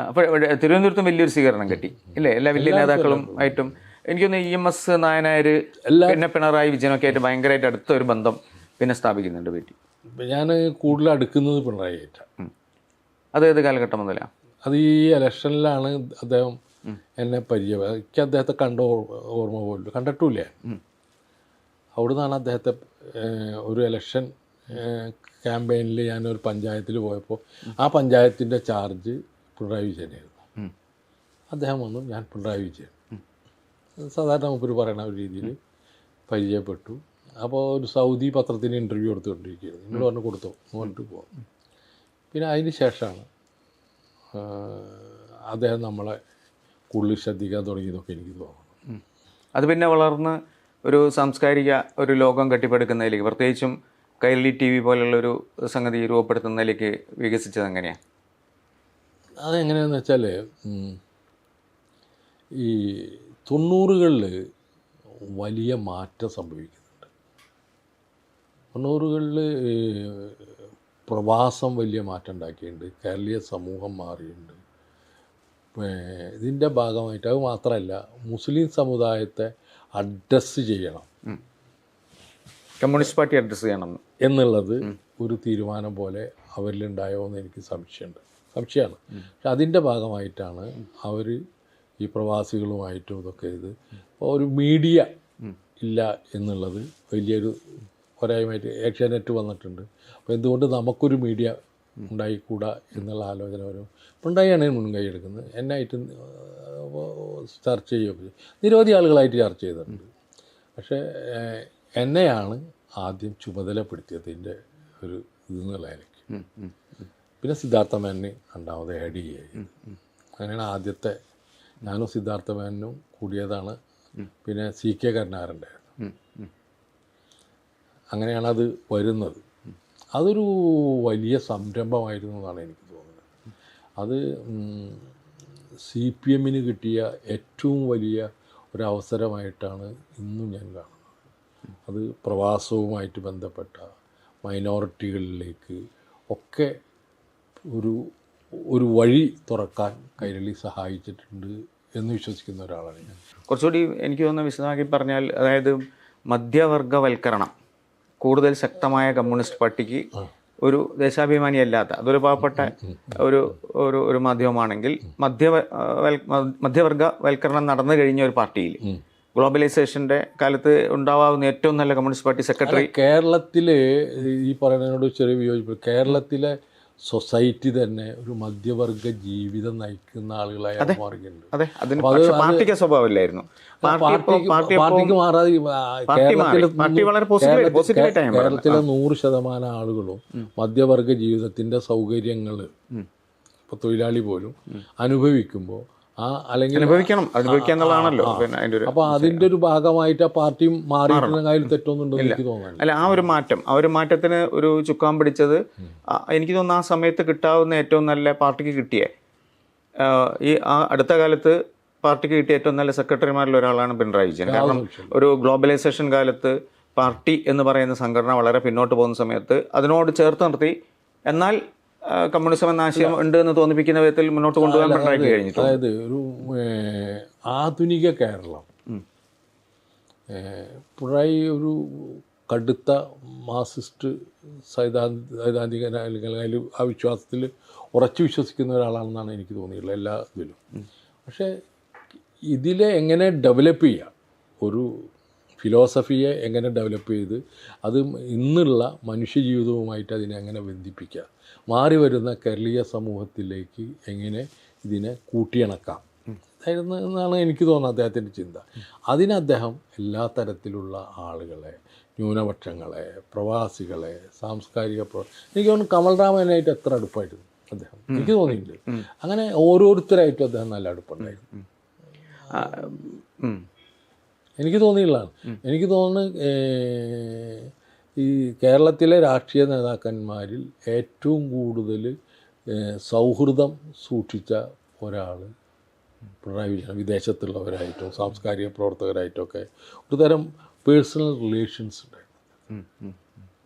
അപ്പോൾ തിരുവനന്തപുരത്തും വലിയൊരു സ്വീകരണം കിട്ടി ഇല്ലേ, എല്ലാ വലിയ നേതാക്കളും ആയിട്ടും. എനിക്കൊന്ന് EMS നായനാർ, പിന്നെ പിണറായി വിജയനൊക്കെ ആയിട്ട് ഭയങ്കരമായിട്ട് അടുത്തൊരു ബന്ധം പിന്നെ സ്ഥാപിക്കുന്നുണ്ട് വീട്ടിൽ. ഞാൻ കൂടുതൽ അടുക്കുന്നത് പിണറായി ആയിട്ടാണ്. അത് ഏത് കാലഘട്ടം മുതലാണ്? അത് ഈ ഇലക്ഷനിലാണ് അദ്ദേഹം എന്നെ പരിചയം. എനിക്ക് അദ്ദേഹത്തെ കണ്ട ഓർമ്മ പോലും കണ്ടിട്ടില്ല. അവിടെ നിന്നാണ് അദ്ദേഹത്തെ ഒരു ഇലക്ഷൻ ക്യാമ്പയിനിൽ ഞാനൊരു പഞ്ചായത്തിൽ പോയപ്പോൾ ആ പഞ്ചായത്തിൻ്റെ ചാർജ് പിണറായി വിജയനായിരുന്നു. അദ്ദേഹം വന്നു, ഞാൻ പിണറായി വിജയൻ. സാധാരണ മൂപ്പര് പറയുന്ന ഒരു രീതിയിൽ പരിചയപ്പെട്ടു. അപ്പോൾ ഒരു സൗദി പത്രത്തിന് ഇൻ്റർവ്യൂ കൊടുത്തുകൊണ്ടിരിക്കുകയായിരുന്നു. നിങ്ങൾ പറഞ്ഞു കൊടുത്തോ എന്ന് പറഞ്ഞിട്ട് പോകും. പിന്നെ അതിന് ശേഷമാണ് അദ്ദേഹം നമ്മളെ കൂടുതൽ ശ്രദ്ധിക്കാൻ തുടങ്ങിയതൊക്കെ എനിക്ക് തോന്നുന്നു. അത് പിന്നെ വളർന്ന് ഒരു സാംസ്കാരിക ഒരു ലോകം കെട്ടിപ്പടുക്കുന്നതിലേക്ക്, പ്രത്യേകിച്ചും കൈരളി TV പോലുള്ളൊരു സംഗതി രൂപപ്പെടുത്തുന്നതിലേക്ക് വികസിച്ചത് എങ്ങനെയാണ്? അതെങ്ങനെയാണെന്ന് വെച്ചാൽ ഈ 90കളിൽ വലിയ മാറ്റം സംഭവിക്കുന്നുണ്ട്. 90കളിൽ പ്രവാസം വലിയ മാറ്റം ഉണ്ടാക്കിയിട്ടുണ്ട്. കേരളീയ സമൂഹം മാറിയിട്ടുണ്ട്. ഇതിൻ്റെ ഭാഗമായിട്ട് അത് മാത്രമല്ല, മുസ്ലിം സമുദായത്തെ അഡ്രസ്സ് ചെയ്യണം, കമ്മ്യൂണിസ്റ്റ് പാർട്ടി അഡ്രസ്സ് ചെയ്യണം എന്നുള്ളത് ഒരു തീരുമാനം പോലെ അവരിലുണ്ടായോ എന്ന് എനിക്ക് സംശയമാണ്. പക്ഷെ അതിൻ്റെ ഭാഗമായിട്ടാണ് അവർ ഈ പ്രവാസികളുമായിട്ടും ഇതൊക്കെ ഒരു മീഡിയ ഇല്ല എന്നുള്ളത് വലിയൊരു പോരായ്മയായിട്ട് ഏഷ്യാനെറ്റ് വന്നിട്ടുണ്ട്. അപ്പോൾ എന്തുകൊണ്ട് നമുക്കൊരു മീഡിയ ഉണ്ടായിക്കൂടാ എന്നുള്ള ആലോചന വരും. പിണറായിയാണ് മുൻകൈ എടുക്കുന്നത്. എന്നായിട്ട് ചർച്ച ചെയ്യുകയൊക്കെ നിരവധി ആളുകളായിട്ട് ചർച്ച ചെയ്തിട്ടുണ്ട്. പക്ഷേ എന്നെയാണ് ആദ്യം ചുമതലപ്പെടുത്തിയതിൻ്റെ ഒരു ഇതെന്നുള്ള നിലയ്ക്ക്. പിന്നെ സിദ്ധാർത്ഥ മേനനെ രണ്ടാമത് ആഡ് ചെയ്യുക. അങ്ങനെയാണ് ആദ്യത്തെ. ഞാനും സിദ്ധാർത്ഥ മേനനും കൂടിയതാണ്. പിന്നെ CK കരുണാകരനായിരുന്നു. അങ്ങനെയാണ് അത് വരുന്നത്. അതൊരു വലിയ സംരംഭമായിരുന്നു എന്നാണ് എനിക്ക് തോന്നുന്നത്. അത് CPM കിട്ടിയ ഏറ്റവും വലിയ ഒരവസരമായിട്ടാണ് ഇന്നും ഞാൻ കാണുന്നത്. അത് പ്രവാസവുമായിട്ട് ബന്ധപ്പെട്ട മൈനോറിറ്റികളിലേക്ക് ഒക്കെ ഒരു വഴി തുറക്കാൻ കൈരളി സഹായിച്ചിട്ടുണ്ട് എന്ന് വിശ്വസിക്കുന്ന ഒരാളാണ് ഞാൻ. കുറച്ചുകൂടി എനിക്ക് തോന്നുന്ന വിശദമാക്കി പറഞ്ഞാൽ, അതായത് മധ്യവർഗവൽക്കരണം കൂടുതൽ ശക്തമായ കമ്മ്യൂണിസ്റ്റ് പാർട്ടിക്ക് ഒരു ദേശാഭിമാനിയല്ലാത്ത, അതൊരു പാവപ്പെട്ട ഒരു മാധ്യമമാണെങ്കിൽ മധ്യവർഗവൽക്കരണം നടന്നു കഴിഞ്ഞ ഒരു പാർട്ടിയിൽ ഗ്ലോബലൈസേഷൻ്റെ കാലത്ത് ഉണ്ടാവാവുന്ന ഏറ്റവും നല്ല കമ്മ്യൂണിസ്റ്റ് പാർട്ടി സെക്രട്ടറി കേരളത്തിൽ ഈ പറയുന്നതിനോട് ചെറിയ വിയോജിപ്പ്. കേരളത്തിലെ സൊസൈറ്റി തന്നെ ഒരു മധ്യവർഗ ജീവിതം നയിക്കുന്ന ആളുകളായി മാറിയിട്ടുണ്ട്. അതെ, അതിന് പാർട്ടിക്ക് സ്വഭാവമില്ലായിരുന്നു. പാർട്ടിക്ക് മാറാതെ കേരളത്തിലെ 100% ആളുകളും മധ്യവർഗ ജീവിതത്തിന്റെ സൗകര്യങ്ങൾ ഇപ്പൊ തൊഴിലാളി പോലും അനുഭവിക്കുമ്പോൾ അല്ലെങ്കിൽ അനുഭവിക്കാന്നുള്ളതാണല്ലോ. അപ്പൊ അതിന്റെ ഒരു ഭാഗമായിട്ട് ആ പാർട്ടി മാറിയിട്ടുള്ള കാര്യം തെറ്റൊന്നുണ്ടോ എനിക്ക് തോന്നുന്നു. അല്ല, ആ ഒരു മാറ്റത്തിന് ഒരു ചുക്കാൻ പിടിച്ചത് എനിക്ക് തോന്നുന്നു ആ സമയത്ത് കിട്ടാവുന്ന ഏറ്റവും നല്ല പാർട്ടിക്ക് കിട്ടിയ ഈ അടുത്ത കാലത്ത് പാർട്ടിക്ക് കിട്ടിയ ഏറ്റവും നല്ല സെക്രട്ടറിമാരിൽ ഒരാളാണ് പിണറായി വിജയൻ. കാരണം ഒരു ഗ്ലോബലൈസേഷൻ കാലത്ത് പാർട്ടി എന്ന് പറയുന്ന സംഘടന വളരെ പിന്നോട്ട് പോകുന്ന സമയത്ത് അതിനോട് ചേർത്ത് നിർത്തി എന്നാൽ കമ്മ്യൂണിസം എന്ന ആശയം ഉണ്ട് എന്ന് തോന്നിപ്പിക്കുന്ന വിധത്തിൽ മുന്നോട്ട് കൊണ്ടുപോകാൻ പിണറായിക്ക് കഴിഞ്ഞിട്ടുണ്ട്. അതായത് ഒരു ആധുനിക കേരളം, പിണറായി ഒരു കടുത്ത മാർക്സിസ്റ്റ് സൈദ്ധാന്തിക അല്ലെങ്കിൽ ആ വിശ്വാസത്തിൽ ഉറച്ചു വിശ്വസിക്കുന്ന ഒരാളാണെന്നാണ് എനിക്ക് തോന്നിയിട്ടുള്ളത് എല്ലാ ഇതിലും. പക്ഷേ ഇതിലെ എങ്ങനെ ഡെവലപ്പ് ചെയ്യാം, ഒരു ഫിലോസഫിയെ എങ്ങനെ ഡെവലപ്പ് ചെയ്ത് അത് ഇന്നുള്ള മനുഷ്യജീവിതവുമായിട്ട് അതിനെ എങ്ങനെ ബന്ധിപ്പിക്കുക, മാറി വരുന്ന കേരളീയ സമൂഹത്തിലേക്ക് എങ്ങനെ ഇതിനെ കൂട്ടിയിണക്കാം എന്നാണ് എനിക്ക് തോന്നുന്നത് അദ്ദേഹത്തിൻ്റെ ചിന്ത. അതിന് അദ്ദേഹം എല്ലാ തരത്തിലുള്ള ആളുകളെ, ന്യൂനപക്ഷങ്ങളെ, പ്രവാസികളെ, സാംസ്കാരിക എനിക്ക് തോന്നുന്നു കമൽറാമനായിട്ട് എത്ര അടുപ്പായിരുന്നു അദ്ദേഹം എനിക്ക് തോന്നിയിട്ടുണ്ട്. അങ്ങനെ ഓരോരുത്തരായിട്ടും അദ്ദേഹം നല്ല അടുപ്പുണ്ടായിരുന്നു എനിക്ക് തോന്നിയുള്ളതാണ്. എനിക്ക് തോന്നുന്നു ഈ കേരളത്തിലെ രാഷ്ട്രീയ നേതാക്കന്മാരിൽ ഏറ്റവും കൂടുതൽ സൗഹൃദം സൂക്ഷിച്ച ഒരാൾ പിണറായി വിജയൻ. വിദേശത്തുള്ളവരായിട്ടും സാംസ്കാരിക പ്രവർത്തകരായിട്ടുമൊക്കെ ഒരുതരം പേഴ്സണൽ റിലേഷൻസ് ഉണ്ടായിരുന്നു.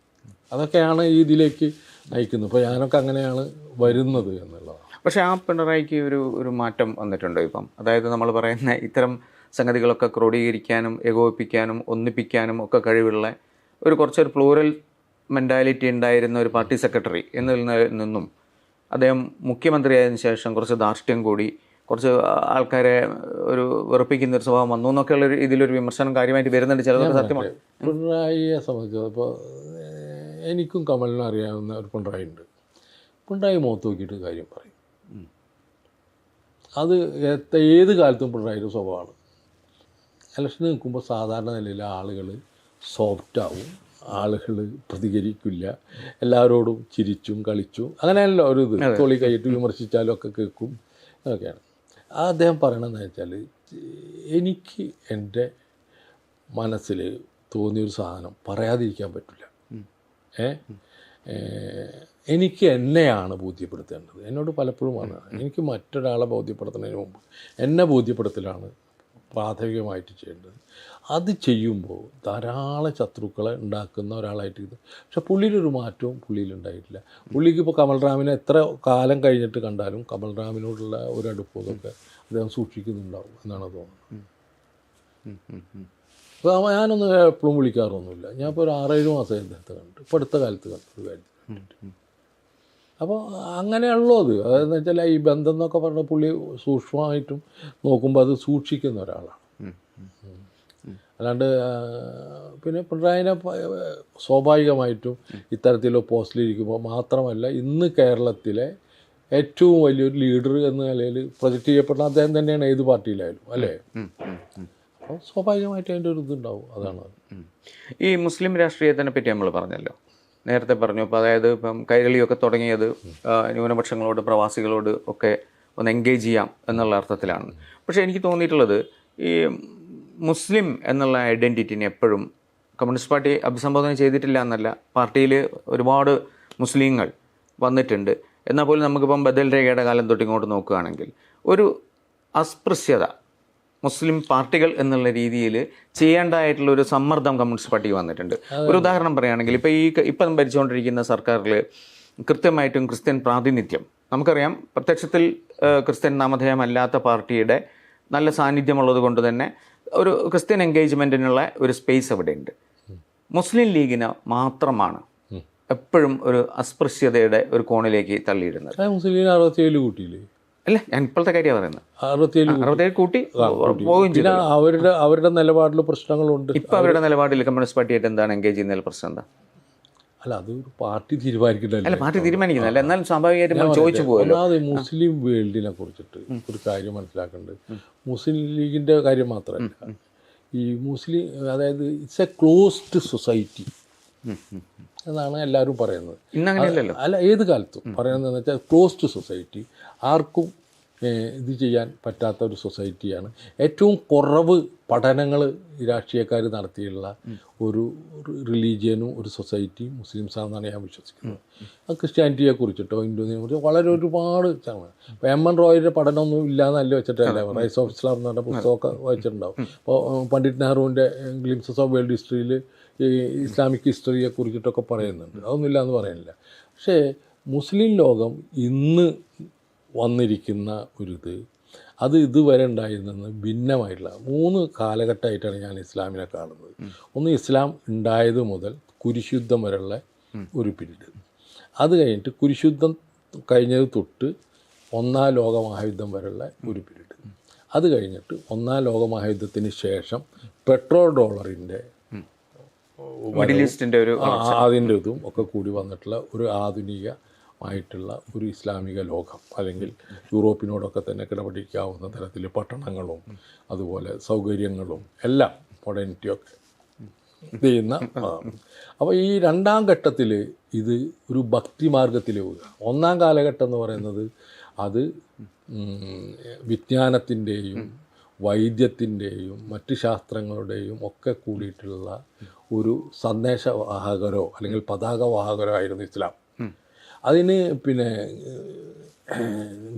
അതൊക്കെയാണ് ഈ ഇതിലേക്ക് നയിക്കുന്നത്. ഇപ്പോൾ ഞാനൊക്കെ അങ്ങനെയാണ് വരുന്നത് എന്നുള്ളതാണ്. പക്ഷേ ആ പിണറായിക്ക് ഒരു മാറ്റം വന്നിട്ടുണ്ട് ഇപ്പം. അതായത് നമ്മൾ പറയുന്ന ഇത്തരം സംഗതികളൊക്കെ ക്രോഡീകരിക്കാനും ഏകോപിപ്പിക്കാനും ഒന്നിപ്പിക്കാനും ഒക്കെ കഴിവുള്ള കുറച്ചൊരു പ്ലൂറൽ മെൻറ്റാലിറ്റി ഉണ്ടായിരുന്ന ഒരു പാർട്ടി സെക്രട്ടറി എന്നതിൽ നിന്നും അദ്ദേഹം മുഖ്യമന്ത്രിയായതിനു ശേഷം കുറച്ച് ധാർഷ്ട്യം കൂടി, കുറച്ച് ആൾക്കാരെ ഒരു വെറുപ്പിക്കുന്ന ഒരു സ്വഭാവം വന്നു എന്നൊക്കെയുള്ള ഇതിലൊരു വിമർശനം കാര്യമായിട്ട് വരുന്നുണ്ട്. ചിലതൊക്കെ സത്യമാണ്. പിണറായിയെ സംബന്ധിച്ചത് ഇപ്പോൾ എനിക്കും കമലിനും അറിയാവുന്ന ഒരു പിണറായി ഉണ്ട്. പിണറായി മുഖത്ത് നോക്കിയിട്ട് കാര്യം പറയും. അത് ഏത് കാലത്തും പിണറായിയുടെ സ്വഭാവമാണ്. ഇലക്ഷന് നിൽക്കുമ്പോൾ സാധാരണ നിലയിൽ ആളുകൾ സോഫ്റ്റാവും, ആളുകൾ പ്രതികരിക്കില്ല, എല്ലാവരോടും ചിരിച്ചും കളിച്ചും അങ്ങനെയല്ല ഒരു ഇത് തോളി കൈയിട്ട് വിമർശിച്ചാലും ഒക്കെ കേൾക്കും എന്നൊക്കെയാണ്. അദ്ദേഹം പറയണമെന്ന് വെച്ചാൽ എനിക്ക് എൻ്റെ മനസ്സിൽ തോന്നിയൊരു സാധനം പറയാതിരിക്കാൻ പറ്റില്ല. എനിക്ക് എന്നെയാണ് ബോധ്യപ്പെടുത്തേണ്ടത്. എന്നോട് പലപ്പോഴും പറഞ്ഞത് എനിക്ക് മറ്റൊരാളെ ബോധ്യപ്പെടുത്തുന്നതിന് മുമ്പ് എന്നെ ബോധ്യപ്പെടുത്തലാണ് പ്രാഥമികമായിട്ട് ചെയ്യേണ്ടത്. അത് ചെയ്യുമ്പോൾ ധാരാളം ശത്രുക്കളെ ഉണ്ടാക്കുന്ന ഒരാളായിട്ട് ഇത്. പക്ഷെ പുള്ളിയിലൊരു മാറ്റവും പുള്ളിയിലുണ്ടായിട്ടില്ല. പുള്ളിക്ക് ഇപ്പോൾ കമൽറാമിനെ എത്ര കാലം കഴിഞ്ഞിട്ട് കണ്ടാലും കമൽറാമിനോടുള്ള ഒരു അടുപ്പമൊക്കെ അദ്ദേഹം സൂക്ഷിക്കുന്നുണ്ടാവും എന്നാണ് തോന്നുന്നത്. അപ്പോൾ ഞാനൊന്നും എപ്പോഴും വിളിക്കാറൊന്നുമില്ല. ഞാൻ ഇപ്പോൾ ഒരു 6-7 മാസം അദ്ദേഹത്തെ കണ്ടു, ഇപ്പോൾ അടുത്ത കാലത്ത് കണ്ടു ഒരു കാര്യം. അപ്പോൾ അങ്ങനെയുള്ളൂ അത്. അതെന്ന് വെച്ചാൽ ഈ ബന്ധം എന്നൊക്കെ പറഞ്ഞ പുള്ളി സൂക്ഷ്മമായിട്ടും നോക്കുമ്പോൾ അത് സൂക്ഷിക്കുന്ന ഒരാളാണ്. അല്ലാണ്ട് പിന്നെ പിണറായിനെ സ്വാഭാവികമായിട്ടും ഇത്തരത്തിലുള്ള പോസ്റ്റിലിരിക്കുമ്പോൾ മാത്രമല്ല ഇന്ന് കേരളത്തിലെ ഏറ്റവും വലിയൊരു ലീഡർ എന്ന നിലയിൽ പ്രൊജക്റ്റ് ചെയ്യപ്പെടുന്ന അദ്ദേഹം തന്നെയാണ് ഏത് പാർട്ടിയിലായാലും, അല്ലേ? അപ്പോൾ സ്വാഭാവികമായിട്ട് അതിൻ്റെ ഒരു ഇതുണ്ടാവും. അതാണ് ഈ മുസ്ലിം രാഷ്ട്രീയത്തിനെ പറ്റി നമ്മൾ പറഞ്ഞല്ലോ, നേരത്തെ പറഞ്ഞു. അപ്പോൾ അതായത് ഇപ്പം കൈരളിയൊക്കെ തുടങ്ങിയത് ന്യൂനപക്ഷങ്ങളോട് പ്രവാസികളോട് ഒക്കെ ഒന്ന് എൻഗേജ് ചെയ്യാം എന്നുള്ള അർത്ഥത്തിലാണ്. പക്ഷേ എനിക്ക് തോന്നിയിട്ടുള്ളത് ഈ മുസ്ലിം എന്നുള്ള ഐഡൻറ്റിറ്റിനെ എപ്പോഴും കമ്മ്യൂണിസ്റ്റ് പാർട്ടി അഭിസംബോധന ചെയ്തിട്ടില്ല എന്നല്ല, പാർട്ടിയിൽ ഒരുപാട് മുസ്ലിങ്ങൾ വന്നിട്ടുണ്ട്. എന്നാൽ പോലും നമുക്കിപ്പം ബദൽ രേഖയുടെ കാലം തൊട്ടിങ്ങോട്ട് നോക്കുകയാണെങ്കിൽ ഒരു അസ്പൃശ്യത മുസ്ലിം പാർട്ടികൾ എന്നുള്ള രീതിയിൽ ചെയ്യേണ്ടതായിട്ടുള്ള ഒരു സമ്മർദ്ദം കമ്മ്യൂണിസ്റ്റ് പാർട്ടിക്ക് വന്നിട്ടുണ്ട്. ഒരു ഉദാഹരണം പറയുകയാണെങ്കിൽ ഇപ്പം ഭരിച്ചുകൊണ്ടിരിക്കുന്ന സർക്കാരിൽ കൃത്യമായിട്ടും ക്രിസ്ത്യൻ പ്രാതിനിധ്യം നമുക്കറിയാം. പ്രത്യക്ഷത്തിൽ ക്രിസ്ത്യൻ നാമധേയമല്ലാത്ത പാർട്ടിയുടെ നല്ല സാന്നിധ്യമുള്ളത് കൊണ്ട് തന്നെ ഒരു ക്രിസ്ത്യൻ എൻഗേജ്മെൻറ്റിനുള്ള ഒരു സ്പേസ് അവിടെയുണ്ട്. മുസ്ലിം ലീഗിന് മാത്രമാണ് എപ്പോഴും ഒരു അസ്പൃശ്യതയുടെ ഒരു കോണിലേക്ക് തള്ളിയിടുന്നത്. മുസ്ലിം 67 കൂട്ടിയില്ലേ? അല്ല, ഞാൻ ഇപ്പോഴത്തെ കാര്യമാണ് പറയുന്നത്. 67 കൂട്ടി പോവുകയും ചെയ്തു. അവരുടെ നിലപാടിൽ പ്രശ്നങ്ങളുണ്ട്. ഇപ്പം അവരുടെ നിലപാടിൽ കമ്മ്യൂണിസ്റ്റ് പാർട്ടിയായിട്ട് എന്താണ് എൻഗേജ് ചെയ്യുന്നതിൽ പ്രശ്നം എന്താ? അല്ല, അത് പാർട്ടി തീരുമാനിക്കണ്ടല്ലോ. അല്ല, പാർട്ടി തീരുമാനിക്കുന്നില്ല, എന്നാൽ സ്വാഭാവികമായിട്ടും ചോദിച്ചു പോകുമല്ലോ. ഒന്നാമത് മുസ്ലിം വേൾഡിനെ കുറിച്ചിട്ട് ഒരു കാര്യം മനസ്സിലാക്കേണ്ടത് മുസ്ലിം ലീഗിൻ്റെ കാര്യം മാത്രമല്ല, ഈ മുസ്ലിം അതായത് ഇറ്റ്സ് എ ക്ലോസ്ഡ് സൊസൈറ്റി എന്നാണ് എല്ലാവരും പറയുന്നത്. ഇന്നങ്ങനെയല്ലല്ലോ. അല്ല, ഏത് കാലത്തും പറയുന്നതെന്ന് വെച്ചാൽ ക്ലോസ്ഡ് സൊസൈറ്റി, ആർക്കും ഇത് ചെയ്യാൻ പറ്റാത്ത ഒരു സൊസൈറ്റിയാണ്. ഏറ്റവും കുറവ് പഠനങ്ങൾ രാഷ്ട്രീയക്കാർ നടത്തിയുള്ള ഒരു റിലീജിയനും ഒരു സൊസൈറ്റിയും മുസ്ലിംസാണെന്നാണ് ഞാൻ വിശ്വസിക്കുന്നത്. അത് ക്രിസ്ത്യാനിറ്റിയെ കുറിച്ചിട്ടോ ഹിന്ദുവിനെ കുറിച്ചോ വളരെ ഒരുപാട് ആണ്. ഇപ്പോൾ എം എൻ റോയിയുടെ പഠനമൊന്നും ഇല്ലാന്നല്ല വെച്ചിട്ടല്ല, റൈസ് ഓഫ് ഇസ്ലാം എന്ന് പറഞ്ഞ പുസ്തകമൊക്കെ വായിച്ചിട്ടുണ്ടാവും. അപ്പോൾ പണ്ഡിറ്റ് നെഹ്റുവിൻ്റെ ഗ്ലിംസസ് ഓഫ് വേൾഡ് ഹിസ്റ്ററിയിൽ ഈ ഇസ്ലാമിക് ഹിസ്റ്ററിയെ കുറിച്ചിട്ടൊക്കെ പറയുന്നുണ്ട്. അതൊന്നുമില്ല എന്ന് പറയുന്നില്ല. പക്ഷേ മുസ്ലിം ലോകം ഇന്ന് വന്നിരിക്കുന്ന ഒരിത് അത് ഇതുവരെ ഉണ്ടായിരുന്നെന്ന് ഭിന്നമായിട്ടുള്ള 3 കാലഘട്ടമായിട്ടാണ് ഞാൻ ഇസ്ലാമിനെ കാണുന്നത്. ഒന്ന്, ഇസ്ലാം ഉണ്ടായത് മുതൽ കുരിശുദ്ധം വരെയുള്ള ഒരു പീരീഡ്. അത് കഴിഞ്ഞിട്ട് കുരിശുദ്ധം കഴിഞ്ഞത് തൊട്ട് 1-ാം ലോകമഹായുദ്ധം വരെയുള്ള ഒരു പീരീഡ്. അത് കഴിഞ്ഞിട്ട് 1-ാം ലോകമഹായുദ്ധത്തിന് ശേഷം പെട്രോൾ ഡോളറിൻ്റെ മിഡിൽ ഈസ്റ്റിൻ്റെ അതിൻ്റെ ഇതും ഒക്കെ കൂടി വന്നിട്ടുള്ള ഒരു ആധുനികമായിട്ടുള്ള ഒരു ഇസ്ലാമിക ലോകം, അല്ലെങ്കിൽ യൂറോപ്പിനോടൊക്കെ തന്നെ കിടപിടിക്കാവുന്ന തരത്തിൽ പട്ടണങ്ങളും അതുപോലെ സൗകര്യങ്ങളും എല്ലാം മോഡേണിറ്റിയൊക്കെ ചെയ്യുന്ന. അപ്പോൾ ഈ 2-ാം ഘട്ടത്തിൽ ഇത് ഒരു ഭക്തി മാർഗത്തിൽ പോവുക. 1-ാം കാലഘട്ടം എന്ന് പറയുന്നത് അത് വിജ്ഞാനത്തിൻ്റെയും വൈദ്യത്തിൻ്റെയും മറ്റ് ശാസ്ത്രങ്ങളുടെയും ഒക്കെ കൂടിയിട്ടുള്ള ഒരു സന്ദേശവാഹകരോ അല്ലെങ്കിൽ പതാകവാഹകരോ ആയിരുന്നു ഇസ്ലാം. അതിന് പിന്നെ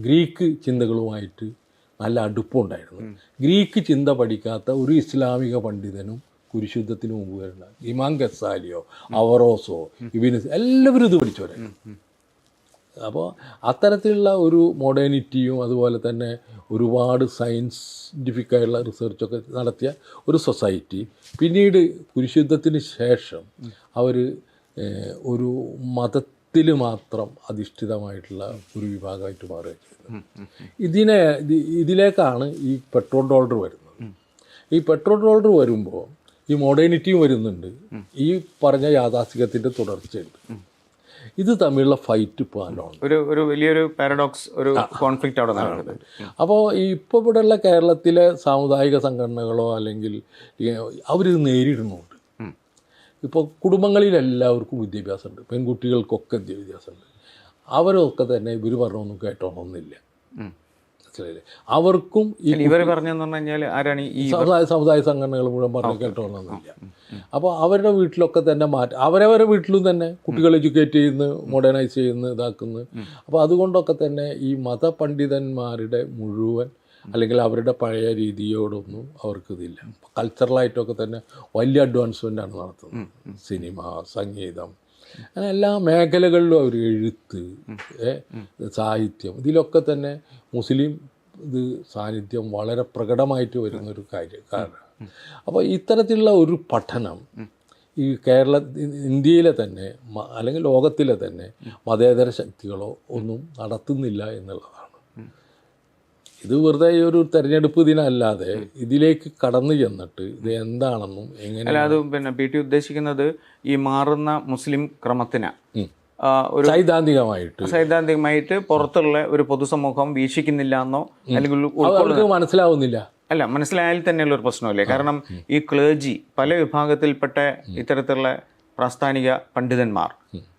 ഗ്രീക്ക് ചിന്തകളുമായിട്ട് നല്ല അടുപ്പമുണ്ടായിരുന്നു. ഗ്രീക്ക് ചിന്ത പഠിക്കാത്ത ഒരു ഇസ്ലാമിക പണ്ഡിതനും കുരിശുദ്ധത്തിന് മുമ്പ് വരുന്ന ഇമാം ഗസാലിയോ അവറോസോ ഇബിന് എല്ലാവരും ഇത് പഠിച്ചവരാണ്. അപ്പോൾ അത്തരത്തിലുള്ള ഒരു മോഡേണിറ്റിയും അതുപോലെ തന്നെ ഒരുപാട് സയൻറ്റിഫിക്കായുള്ള റിസർച്ചൊക്കെ നടത്തിയ ഒരു സൊസൈറ്റി പിന്നീട് കുരിശുദ്ധത്തിന് ശേഷം അവർ ഒരു മതത്തിൽ മാത്രം അധിഷ്ഠിതമായിട്ടുള്ള ഒരു വിഭാഗമായിട്ട് മാറുകയും ചെയ്തത്. ഇതിലേക്കാണ് ഈ പെട്രോൾ ഡോളർ വരുന്നത്. ഈ പെട്രോൾ ഡോളർ വരുമ്പോൾ ഈ മോഡേണിറ്റിയും വരുന്നുണ്ട്, ഈ പറഞ്ഞ യാഥാസ്ഥികത്തിൻ്റെ തുടർച്ചയുണ്ട്. ഇത് തമ്മിലുള്ള ഫൈറ്റ് ഇപ്പോൾ നല്ലോണം. ഒരു വലിയൊരു പാരഡോക്സ്, ഒരു കോൺഫ്ലിക്റ്റ് അവിടെ നടക്കുന്നത്. അപ്പോൾ ഇപ്പോൾ ഇവിടെയുള്ള കേരളത്തിലെ സാമുദായിക സംഘടനകളോ അല്ലെങ്കിൽ അവരിത് നേരിടുന്നുണ്ട്. ഇപ്പോൾ കുടുംബങ്ങളിലെല്ലാവർക്കും വിദ്യാഭ്യാസമുണ്ട്, പെൺകുട്ടികൾക്കൊക്കെ വിദ്യാഭ്യാസമുണ്ട്. അവരൊക്കെ തന്നെ ഇവർ പറഞ്ഞൊന്നും കേട്ടോണമെന്നില്ല. മനസ്സിലായില്ലേ? അവർക്കും ഇവർ പറഞ്ഞെന്ന് പറഞ്ഞു കഴിഞ്ഞാൽ ആരാണ് ഈ സമുദായ സംഘടനകൾ മുഴുവൻ പറഞ്ഞു കേട്ടോണമെന്നില്ല. അപ്പോൾ അവരുടെ വീട്ടിലൊക്കെ തന്നെ അവരവരുടെ വീട്ടിലും തന്നെ കുട്ടികൾ എഡ്യൂക്കേറ്റ് ചെയ്യുന്നു, മോഡേണൈസ് ചെയ്യുന്നു, ഇതാക്കുന്നു. അപ്പോൾ അതുകൊണ്ടൊക്കെ തന്നെ ഈ മതപണ്ഡിതന്മാരുടെ മുഴുവൻ അല്ലെങ്കിൽ അവരുടെ പഴയ രീതിയോടൊന്നും അവർക്കിതില്ല. കൾച്ചറലായിട്ടൊക്കെ തന്നെ വലിയ അഡ്വാൻസ്മെൻ്റാണ് നടത്തുന്നത്. സിനിമ, സംഗീതം, അങ്ങനെ എല്ലാ മേഖലകളിലും അവർ എഴുത്ത്, സാഹിത്യം, ഇതിലൊക്കെ തന്നെ മുസ്ലിം ഇത് സാന്നിധ്യം വളരെ പ്രകടമായിട്ട് വരുന്നൊരു കാരണം. അപ്പോൾ ഇത്തരത്തിലുള്ള ഒരു പഠനം ഈ ഇന്ത്യയിലെ തന്നെ അല്ലെങ്കിൽ ലോകത്തിലെ തന്നെ മതേതര ശക്തികളോ ഒന്നും നടത്തുന്നില്ല എന്നുള്ളതാണ്. ഇത് വെറുതെ ഈ ഒരു തെരഞ്ഞെടുപ്പ് ദിനമല്ലാതെ ഇതിലേക്ക് കടന്നു ചെന്നിട്ട് ഇത് എന്താണെന്നും എങ്ങനെ അത് പിന്നെ പി ടി ഉദ്ദേശിക്കുന്നത് ഈ മാറുന്ന മുസ്ലിം ക്രമത്തിന് ഒരു സൈദ്ധാന്തികമായിട്ട് പുറത്തുള്ള ഒരു പൊതുസമൂഹം വീക്ഷിക്കുന്നില്ല എന്നോ അല്ലെങ്കിൽ അവർക്ക് മനസ്സിലാവുന്നില്ല. അല്ല, മനസ്സിലായാൽ തന്നെയുള്ള ഒരു പ്രശ്നമല്ലേ. കാരണം ഈ ക്ലേജി പല വിഭാഗത്തിൽപ്പെട്ട ഇത്തരത്തിലുള്ള പ്രാസ്ഥാനിക പണ്ഡിതന്മാർ,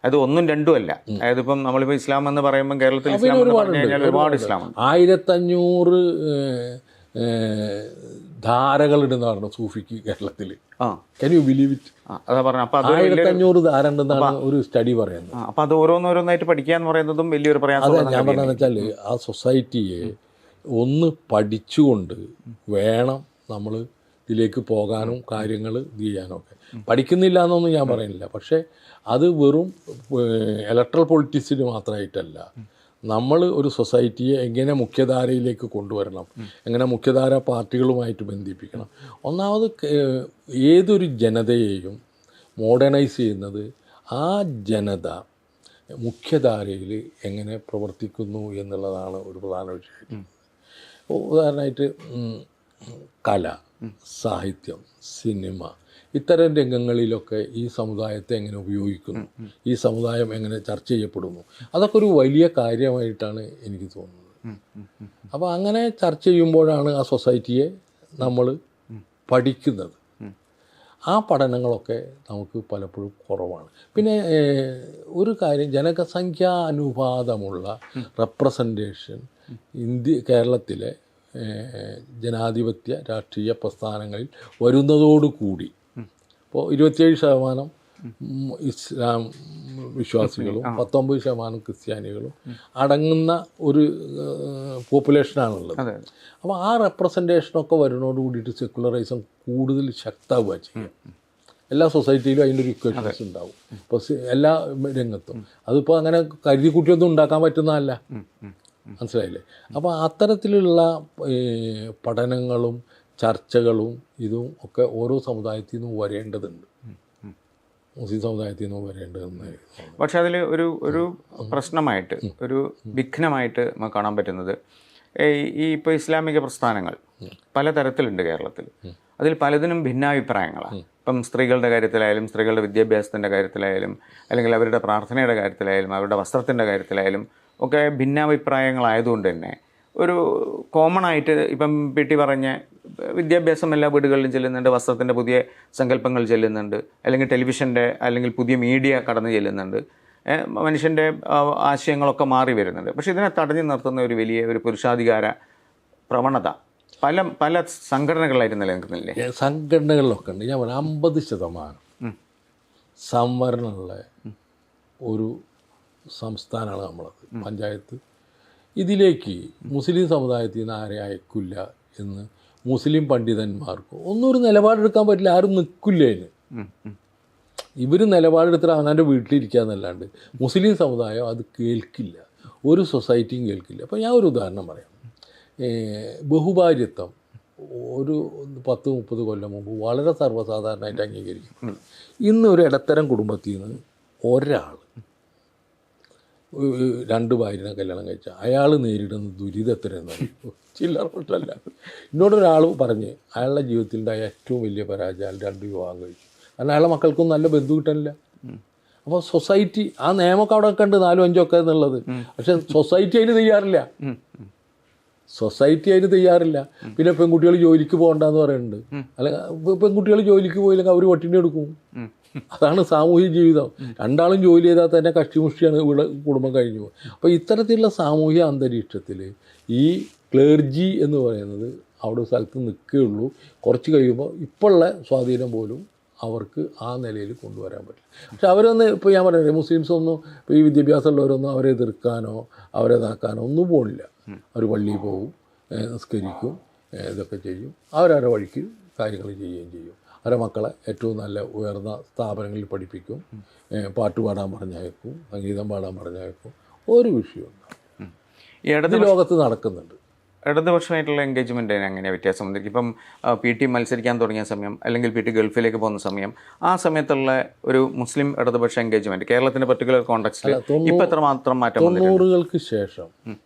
അത് ഒന്നും രണ്ടും അല്ല. അതായത് ഇപ്പം നമ്മളിപ്പോൾ ഇസ്ലാം എന്ന് പറയുമ്പോൾ കേരളത്തിൽ ഇസ്ലാം എന്ന് പറഞ്ഞു കഴിഞ്ഞാൽ ഒരുപാട് ഇസ്ലാമുണ്ട്. 1500 ധാരകളുണ്ടെന്ന് പറഞ്ഞു സൂഫിക്ക് കേരളത്തിൽ. Can you believe it? അതാ പറഞ്ഞു. അപ്പൊ 1500 ധാര ഉണ്ടെന്നാണ് ഒരു സ്റ്റഡി പറയുന്നത്. അപ്പൊ അത് ഓരോന്നോരോന്നായിട്ട് പഠിക്കാന്ന് പറയുന്നതും വലിയൊരു പ്രയാസം. ഞാൻ പറഞ്ഞതെന്ന് വെച്ചാൽ ആ സൊസൈറ്റിയെ ഒന്ന് പഠിച്ചുകൊണ്ട് വേണം നമ്മൾ ഇതിലേക്ക് പോകാനും കാര്യങ്ങൾ ഇത് ചെയ്യാനൊക്കെ. പഠിക്കുന്നില്ല എന്നൊന്നും ഞാൻ പറയുന്നില്ല, പക്ഷേ അത് വെറും ഇലക്ട്രൽ പൊളിറ്റിക്സിന് മാത്രമായിട്ടല്ല. നമ്മൾ ഒരു സൊസൈറ്റിയെ എങ്ങനെ മുഖ്യധാരയിലേക്ക് കൊണ്ടുവരണം, എങ്ങനെ മുഖ്യധാര പാർട്ടികളുമായിട്ട് ബന്ധിപ്പിക്കണം. ഒന്നാമത് ഏതൊരു ജനതയെയും മോഡേണൈസ് ചെയ്യുന്നത് ആ ജനത മുഖ്യധാരയിൽ എങ്ങനെ പ്രവർത്തിക്കുന്നു എന്നുള്ളതാണ് ഒരു പ്രധാന വിഷയം. ഉദാഹരണമായിട്ട് കല, സാഹിത്യം, സിനിമ, ഇത്തരം രംഗങ്ങളിലൊക്കെ ഈ സമുദായത്തെ എങ്ങനെ ഉപയോഗിക്കുന്നു, ഈ സമുദായം എങ്ങനെ ചർച്ച ചെയ്യപ്പെടുന്നു, അതൊക്കെ ഒരു വലിയ കാര്യമായിട്ടാണ് എനിക്ക് തോന്നുന്നത്. അപ്പോൾ അങ്ങനെ ചർച്ച ചെയ്യുമ്പോഴാണ് ആ സൊസൈറ്റിയെ നമ്മൾ പഠിക്കുന്നത്. ആ പഠനങ്ങളൊക്കെ നമുക്ക് പലപ്പോഴും കുറവാണ്. പിന്നെ ഒരു കാര്യം, ജനസംഖ്യാ അനുപാതമുള്ള റെപ്രസെൻറ്റേഷൻ കേരളത്തിലെ ജനാധിപത്യ രാഷ്ട്രീയ പ്രസ്ഥാനങ്ങളിൽ വരുന്നതോടുകൂടി ഇപ്പോൾ 27% ഇസ്ലാം വിശ്വാസികളും 19% ക്രിസ്ത്യാനികളും അടങ്ങുന്ന ഒരു പോപ്പുലേഷനാണുള്ളത്. അപ്പോൾ ആ റെപ്രസെൻറ്റേഷനൊക്കെ വരുന്നതോട് കൂടിയിട്ട് സെക്കുലറിസം കൂടുതൽ ശക്തമാവുക ചെയ്യും. എല്ലാ സൊസൈറ്റിയിലും അതിൻ്റെ ഒരു ഇക്വേഷൻസ് ഉണ്ടാവും. ഇപ്പോൾ എല്ലാ രംഗത്തും അതിപ്പോൾ അങ്ങനെ കരുതി കൂട്ടിയൊന്നും ഉണ്ടാക്കാൻ പറ്റുന്നതല്ല. മനസ്സിലായില്ലേ? അപ്പോൾ അത്തരത്തിലുള്ള പഠനങ്ങളും ചർച്ചകളും ഇതും ഒക്കെ ഓരോ സമുദായത്തിൽ നിന്നും വരേണ്ടതുണ്ട്, മുസ്ലിം സമുദായത്തിൽ നിന്നും വരേണ്ടതെന്ന്. പക്ഷെ അതിൽ ഒരു പ്രശ്നമായിട്ട്, ഒരു വിഘ്നമായിട്ട് നമുക്ക് കാണാൻ പറ്റുന്നത് ഈ ഇപ്പോൾ ഇസ്ലാമിക പ്രസ്ഥാനങ്ങൾ പലതരത്തിലുണ്ട് കേരളത്തിൽ. അതിൽ പലതിനും ഭിന്നാഭിപ്രായങ്ങളാണ്. ഇപ്പം സ്ത്രീകളുടെ കാര്യത്തിലായാലും, സ്ത്രീകളുടെ വിദ്യാഭ്യാസത്തിൻ്റെ കാര്യത്തിലായാലും, അല്ലെങ്കിൽ അവരുടെ പ്രാർത്ഥനയുടെ കാര്യത്തിലായാലും, അവരുടെ വസ്ത്രത്തിൻ്റെ കാര്യത്തിലായാലും ഒക്കെ ഭിന്നാഭിപ്രായങ്ങളായതുകൊണ്ട് തന്നെ ഒരു കോമൺ ആയിട്ട് ഇപ്പം പി ടി പറഞ്ഞ വിദ്യാഭ്യാസം എല്ലാ വീടുകളിലും ചെല്ലുന്നുണ്ട്, വസ്ത്രത്തിൻ്റെ പുതിയ സങ്കല്പങ്ങൾ ചെല്ലുന്നുണ്ട്, അല്ലെങ്കിൽ ടെലിവിഷൻ്റെ അല്ലെങ്കിൽ പുതിയ മീഡിയ കടന്നു ചെല്ലുന്നുണ്ട്, മനുഷ്യൻ്റെ ആശയങ്ങളൊക്കെ മാറി വരുന്നുണ്ട്. പക്ഷേ ഇതിനെ തടഞ്ഞു നിർത്തുന്ന ഒരു വലിയ ഒരു പുരുഷാധികാര പ്രവണത പല സംഘടനകളായിട്ട് നിലനിൽക്കുന്നില്ലേ? സംഘടനകളിലൊക്കെ ഉണ്ട്. ഞാൻ പറയാം 50% സംവരണമുള്ള ഒരു സംസ്ഥാനമാണ് നമ്മളത്, പഞ്ചായത്ത്. ഇതിലേക്ക് മുസ്ലിം സമുദായത്തിൽ നിന്ന് ആരെ അയക്കില്ല എന്ന് മുസ്ലിം പണ്ഡിതന്മാർക്ക് ഒന്നും ഒരു നിലപാടെടുക്കാൻ പറ്റില്ല. ആരും നിൽക്കില്ല അതിന്. ഇവർ നിലപാടെടുത്തിട്ട് അവനവൻ്റെ വീട്ടിലിരിക്കുക എന്നല്ലാണ്ട് മുസ്ലിം സമുദായം അത് കേൾക്കില്ല, ഒരു സൊസൈറ്റിയും കേൾക്കില്ല. അപ്പോൾ ഞാൻ ഒരു ഉദാഹരണം പറയാം. ബഹുഭാര്യത്വം ഒരു 10-30 കൊല്ലം മുമ്പ് വളരെ സർവ്വസാധാരണമായിട്ട് അംഗീകരിക്കും. ഇന്ന് ഒരു ഇടത്തരം കുടുംബത്തിൽ നിന്ന് ഒരാൾ 2 ഭാര്യനെ കല്യാണം കഴിച്ചാൽ അയാൾ നേരിടുന്ന ദുരിതത്തിനെന്ന് ചില്ലറ പ്രശ്നമല്ല. എന്നോടൊരാൾ പറഞ്ഞ് അയാളുടെ ജീവിതത്തിലുണ്ടായ ഏറ്റവും വലിയ പരാജയം 2 വിവാഹം കഴിച്ചു. കാരണം അയാളുടെ മക്കൾക്കൊന്നും നല്ല ബന്ധു കിട്ടാനില്ല. അപ്പോൾ സൊസൈറ്റി ആ നിയമമൊക്കെ അവിടെ ഒക്കെ ഉണ്ട് 4-5 ഒക്കെ എന്നുള്ളത്. പക്ഷെ സൊസൈറ്റി അതിന് തയ്യാറില്ല. സൊസൈറ്റി അതിന് തയ്യാറില്ല. പിന്നെ പെൺകുട്ടികൾ ജോലിക്ക് പോകണ്ടെന്ന് പറയുന്നുണ്ട്. അല്ല, പെൺകുട്ടികൾ ജോലിക്ക് പോയില്ലെങ്കിൽ അവർ പട്ടിണി എടുക്കും. അതാണ് സാമൂഹിക ജീവിതം. രണ്ടാളും ജോലി ചെയ്താൽ തന്നെ കഷ്ടിമുഷ്ടിയാണ് ഇവിടെ കുടുംബം കഴിഞ്ഞു പോകും. അപ്പോൾ ഇത്തരത്തിലുള്ള സാമൂഹിക അന്തരീക്ഷത്തിൽ ഈ ക്ലേർജി എന്ന് പറയുന്നത് അവിടെ സ്ഥലത്ത് നിൽക്കുകയുള്ളൂ. കുറച്ച് കഴിയുമ്പോൾ ഇപ്പോഴുള്ള സ്വാധീനം പോലും അവർക്ക് ആ നിലയിൽ കൊണ്ടുവരാൻ പറ്റില്ല. പക്ഷെ അവരൊന്ന് ഇപ്പോൾ ഞാൻ പറയുന്നത് മുസ്ലിംസൊന്നും ഇപ്പോൾ ഈ വിദ്യാഭ്യാസമുള്ളവരൊന്നും അവരെ എതിർക്കാനോ അവരെ ഇതാക്കാനോ ഒന്നും പോണില്ല. അവർ പള്ളിയിൽ പോകും, നിസ്കരിക്കും, ഇതൊക്കെ ചെയ്യും. അവരവരുടെ വഴിക്ക് കാര്യങ്ങൾ ചെയ്യുകയും ചെയ്യും. അവരുടെ മക്കളെ ഏറ്റവും നല്ല ഉയർന്ന സ്ഥാപനങ്ങളിൽ പഠിപ്പിക്കും, പാട്ട് പാടാൻ പറഞ്ഞയക്കും, സംഗീതം പാടാൻ പറഞ്ഞയക്കും. ഒരു വിഷയമുണ്ടാകും. ഈ ലോകത്ത് നടക്കുന്നുണ്ട്. ഇടതുപക്ഷമായിട്ടുള്ള എൻഗേജ്മെൻറ്റിന് എങ്ങനെയാണ് വ്യത്യാസം വന്നിരിക്കും? ഇപ്പം PT മത്സരിക്കാൻ തുടങ്ങിയ സമയം, അല്ലെങ്കിൽ PT ഗൾഫിലേക്ക് പോകുന്ന സമയം, ആ സമയത്തുള്ള ഒരു മുസ്ലിം ഇടതുപക്ഷ എൻഗേജ്മെൻറ്റ് കേരളത്തിൻ്റെ പർട്ടിക്കുലർ കോണ്ടക്സ്റ്റിൽ ഇപ്പം എത്രമാത്രം മാറ്റം? 90-കൾക്ക് ശേഷം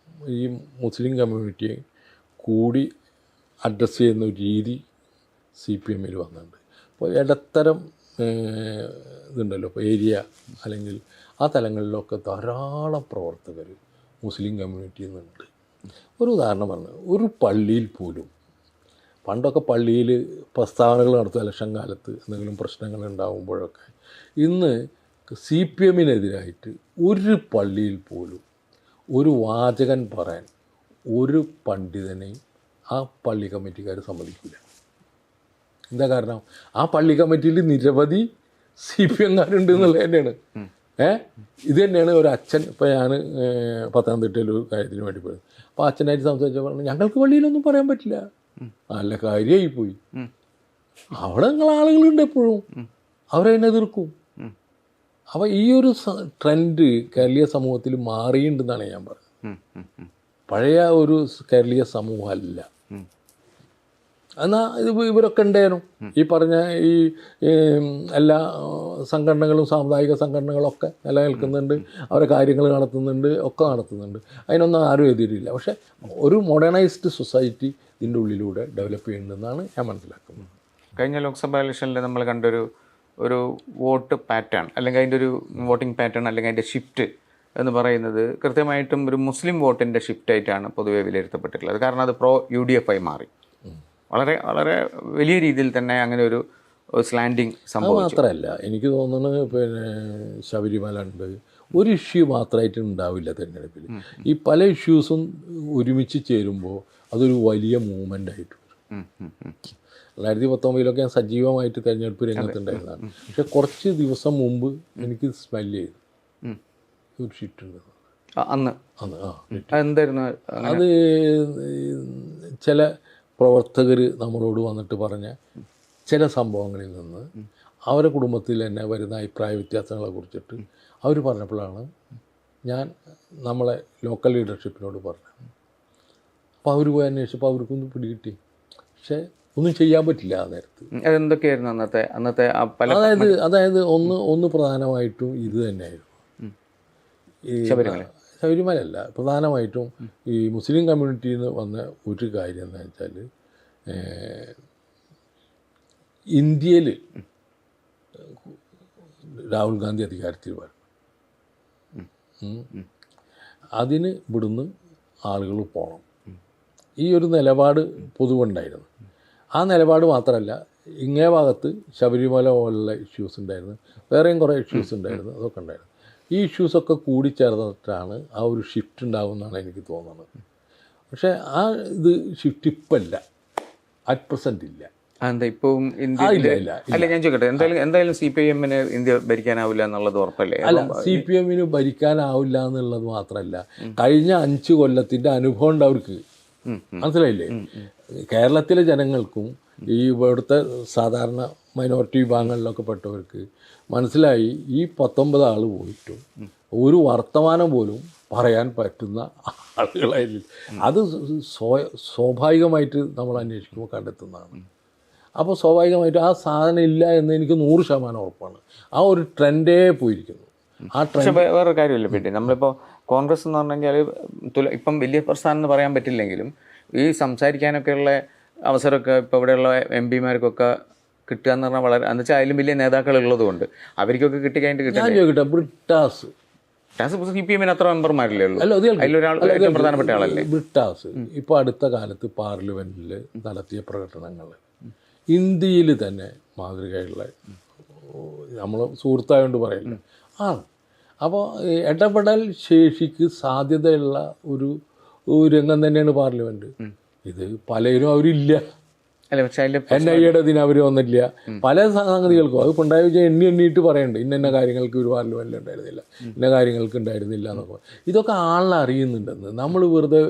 ഈ മുസ്ലിം കമ്മ്യൂണിറ്റിയെ കൂടി അഡ്രസ്സ് ചെയ്യുന്ന ഒരു രീതി CPM-ൽ വന്നിട്ടുണ്ട്. അപ്പോൾ ഇടത്തരം ഇതുണ്ടല്ലോ, ഇപ്പോൾ ഏരിയ അല്ലെങ്കിൽ ആ തലങ്ങളിലൊക്കെ ധാരാളം പ്രവർത്തകർ മുസ്ലിം കമ്മ്യൂണിറ്റിയിൽ നിന്നുണ്ട്. ഒരു ഉദാഹരണം പറഞ്ഞു, ഒരു പള്ളിയിൽ പോലും പണ്ടൊക്കെ പള്ളിയിൽ പ്രസ്താവനകൾ നടത്തും ഇലക്ഷൻ കാലത്ത് എന്തെങ്കിലും പ്രശ്നങ്ങൾ ഉണ്ടാകുമ്പോഴൊക്കെ. ഇന്ന് CPM-നെതിരായിട്ട് ഒരു പള്ളിയിൽ പോലും ഒരു വാചകൻ പറയാൻ ഒരു പണ്ഡിതനെയും ആ പള്ളി കമ്മിറ്റിക്കാർ സമ്മതിക്കില്ല. എന്താ കാരണം? ആ പള്ളി കമ്മിറ്റിയിൽ നിരവധി CPM-കാരുണ്ട് എന്നുള്ളത് തന്നെയാണ്. ഇത് തന്നെയാണ് ഒരു അച്ഛൻ. ഇപ്പോൾ ഞാൻ പത്തനംതിട്ടയിൽ ഒരു കാര്യത്തിന് വേണ്ടി പോയത്. അപ്പോൾ അച്ഛനായിട്ട് സംസാരിച്ചാൽ പറഞ്ഞു, ഞങ്ങൾക്ക് പള്ളിയിലൊന്നും പറയാൻ പറ്റില്ല. നല്ല കാര്യമായി പോയി. അവിടെ നിങ്ങൾ ആളുകളുണ്ട് എപ്പോഴും, അവരെന്നെ എതിർക്കും. അപ്പോൾ ഈ ഒരു ട്രെൻഡ് കേരളീയ സമൂഹത്തിൽ മാറിയിട്ടുണ്ടെന്നാണ് ഞാൻ പറഞ്ഞത്. പഴയ ഒരു കേരളീയ സമൂഹമല്ല. എന്നാൽ ഇത് ഇവരൊക്കെ ഉണ്ടായിരുന്നു. ഈ പറഞ്ഞ ഈ എല്ലാ സംഘടനകളും സാമുദായിക സംഘടനകളൊക്കെ നിലനിൽക്കുന്നുണ്ട്, അവരെ കാര്യങ്ങൾ നടത്തുന്നുണ്ട്, ഒക്കെ നടത്തുന്നുണ്ട്. അതിനൊന്നും ആരും എതിരില്ല. പക്ഷേ ഒരു മോഡേണൈസ്ഡ് സൊസൈറ്റി ഇതിൻ്റെ ഉള്ളിലൂടെ ഡെവലപ്പ് ചെയ്യുന്നുണ്ടെന്നാണ് ഞാൻ മനസ്സിലാക്കുന്നത്. കഴിഞ്ഞ ലോക്സഭാ ഇലക്ഷനിൽ നമ്മൾ ഒരു വോട്ട് പാറ്റേൺ, അല്ലെങ്കിൽ അതിൻ്റെ ഒരു വോട്ടിംഗ് പാറ്റേൺ, അല്ലെങ്കിൽ അതിൻ്റെ ഷിഫ്റ്റ് എന്ന് പറയുന്നത് കൃത്യമായിട്ടും ഒരു മുസ്ലിം വോട്ടിൻ്റെ ഷിഫ്റ്റായിട്ടാണ് പൊതുവെ വിലയിരുത്തപ്പെട്ടിട്ടുള്ളത്. കാരണം അത് UDF ആയി മാറി. വളരെ വളരെ വലിയ രീതിയിൽ തന്നെ അങ്ങനെ ഒരു സ്ലാൻഡിങ് സംഭവം. മാത്രമല്ല, എനിക്ക് തോന്നുന്നത് പിന്നെ ശബരിമല ഉണ്ട്, ഒരു ഇഷ്യൂ മാത്രമായിട്ട് ഉണ്ടാവില്ല തിരഞ്ഞെടുപ്പിൽ. ഈ പല ഇഷ്യൂസും ഒരുമിച്ച് ചേരുമ്പോൾ അതൊരു വലിയ മൂവ്മെൻ്റ് ആയിട്ട് വരും. 2019 ഞാൻ സജീവമായിട്ട് തിരഞ്ഞെടുപ്പ് രംഗത്തുണ്ടായിരുന്നതാണ്. പക്ഷെ കുറച്ച് ദിവസം മുമ്പ് എനിക്ക് സ്മെല്ല് ചെയ്തു ഒരു ഷിഫ്റ്റ് ഉണ്ട് അന്ന്. എന്തായിരുന്നു അത്? ചില പ്രവർത്തകർ നമ്മളോട് വന്നിട്ട് പറഞ്ഞ ചില സംഭവങ്ങളിൽ നിന്ന് അവരുടെ കുടുംബത്തിൽ തന്നെ വരുന്ന അഭിപ്രായ വ്യത്യാസങ്ങളെ കുറിച്ചിട്ട് അവർ പറഞ്ഞപ്പോഴാണ് ഞാൻ നമ്മളെ ലോക്കൽ ലീഡർഷിപ്പിനോട് പറഞ്ഞത്. അപ്പോൾ അവർ പോയി അന്വേഷിച്ചപ്പോൾ അവർക്കൊന്നും പിടികിട്ടി. പക്ഷേ ഒന്നും ചെയ്യാൻ പറ്റില്ല ആ നേരത്ത്. അതെന്തൊക്കെയായിരുന്നു അന്നത്തെ അതായത് ഒന്ന് പ്രധാനമായിട്ടും ഇത് തന്നെയായിരുന്നു. ഈ ശബരിമലയല്ല, പ്രധാനമായിട്ടും ഈ മുസ്ലിം കമ്മ്യൂണിറ്റിയിൽ നിന്ന് വന്ന ഒരു കാര്യം എന്താ വെച്ചാൽ, ഇന്ത്യയിൽ രാഹുൽ ഗാന്ധി അധികാരത്തിൽ വരും, അതിന് ഇവിടുന്ന് ആളുകൾ പോകണം. ഈ ഒരു നിലപാട് പൊതുവുണ്ടായിരുന്നു. ആ നിലപാട് മാത്രമല്ല, ഇങ്ങേ ഭാഗത്ത് ശബരിമല പോലുള്ള ഇഷ്യൂസ് ഉണ്ടായിരുന്നു, വേറെയും കുറേ ഇഷ്യൂസ് ഉണ്ടായിരുന്നു, അതൊക്കെ ഉണ്ടായിരുന്നു. ഈ ഇഷ്യൂസൊക്കെ കൂടിച്ചേർന്നിട്ടാണ് ആ ഒരു ഷിഫ്റ്റ് ഉണ്ടാകുമെന്നാണ് എനിക്ക് തോന്നുന്നത്. പക്ഷേ ആ ഇത് ഷിഫ്റ്റ് ഇപ്പല്ല, അറ്റ് പ്രസൻറ്റ് ഇല്ല. എന്താ ഇപ്പം അല്ല, ഞാൻ ചോദിക്കട്ടെ, എന്തായാലും CPM-ന് ഇന്ത്യ ഭരിക്കാനാവില്ല എന്നുള്ളത് ഉറപ്പല്ലേ? അല്ല, CPM-ന് ഭരിക്കാനാവില്ല എന്നുള്ളത് മാത്രമല്ല, കഴിഞ്ഞ 5 കൊല്ലത്തിൻ്റെ അനുഭവം ഉണ്ട് അവർക്ക്. മനസ്സിലായില്ലേ? കേരളത്തിലെ ജനങ്ങൾക്കും ഈ ഇവിടുത്തെ സാധാരണ മൈനോറിറ്റി വിഭാഗങ്ങളിലൊക്കെ പെട്ടവർക്ക് മനസ്സിലായി, ഈ 19 ആൾ പോയിട്ടും ഒരു വർത്തമാനം പോലും പറയാൻ പറ്റുന്ന ആളുകളായില്ല. അത് സ്വാഭാവികമായിട്ട് നമ്മൾ അന്വേഷിക്കുമ്പോൾ കണ്ടെത്തുന്നതാണ്. അപ്പോൾ സ്വാഭാവികമായിട്ട് ആ സാധനം ഇല്ല എന്ന് എനിക്ക് 100% ഉറപ്പാണ്. ആ ഒരു ട്രെൻഡേ പോയിരിക്കുന്നു. ആ ട്രെൻഡ് വേറൊരു കാര്യമില്ല. പിന്നെ നമ്മളിപ്പോൾ കോൺഗ്രസ് എന്ന് പറഞ്ഞെങ്കിൽ ഇപ്പം വലിയ പ്രസ്ഥാനം എന്ന് പറയാൻ പറ്റില്ലെങ്കിലും ഈ സംസാരിക്കാനൊക്കെയുള്ള അവസരമൊക്കെ ഇപ്പോൾ ഇവിടെയുള്ള MP-മാർക്കൊക്കെ കിട്ടുക എന്ന് പറഞ്ഞാൽ വളരെ എന്ന് വെച്ചാൽ അതിലും വലിയ നേതാക്കൾ ഉള്ളതുകൊണ്ട് അവർക്കൊക്കെ കിട്ടിക്കഴിഞ്ഞിട്ട് ഞാൻ കിട്ടില്ല. ചോദിക്കട്ടെ, ബ്രിട്ടാസ് CPM അത്ര മെമ്പർമാരില്ലേ ഉള്ളൂ, അല്ല, അതിലൊരാൾ ഏറ്റവും പ്രധാനപ്പെട്ട ആളല്ലേ. ബ്രിട്ടാസ് ഇപ്പോൾ അടുത്ത കാലത്ത് പാർലമെൻറ്റിൽ നടത്തിയ പ്രകടനങ്ങൾ ഇന്ത്യയിൽ തന്നെ മാതൃകയുള്ള, നമ്മൾ സുഹൃത്തായതുകൊണ്ട് പറയില്ല, ആണ്. അപ്പോൾ ഇടപെടൽ ശേഷിക്ക് സാധ്യതയുള്ള ഒരു രംഗം തന്നെയാണ് പാർലമെൻറ്റ്. ഇത് പലരും അവരില്ല, അല്ല പക്ഷെ അതിൽ NIAയുടെ ഇതിന് അവർ വന്നില്ല. പല സംഗതികൾക്കും അത് പിണറായി വിജയൻ എണ്ണിയിട്ട് പറയുന്നുണ്ട്, ഇന്ന കാര്യങ്ങൾക്ക് ഒരു പാർലമെൻറ്റിൽ ഉണ്ടായിരുന്നില്ല, ഇന്ന കാര്യങ്ങൾക്ക് ഉണ്ടായിരുന്നില്ല എന്നൊക്കെ. ഇതൊക്കെ ആളെ അറിയുന്നുണ്ടെന്ന്. നമ്മൾ വെറുതെ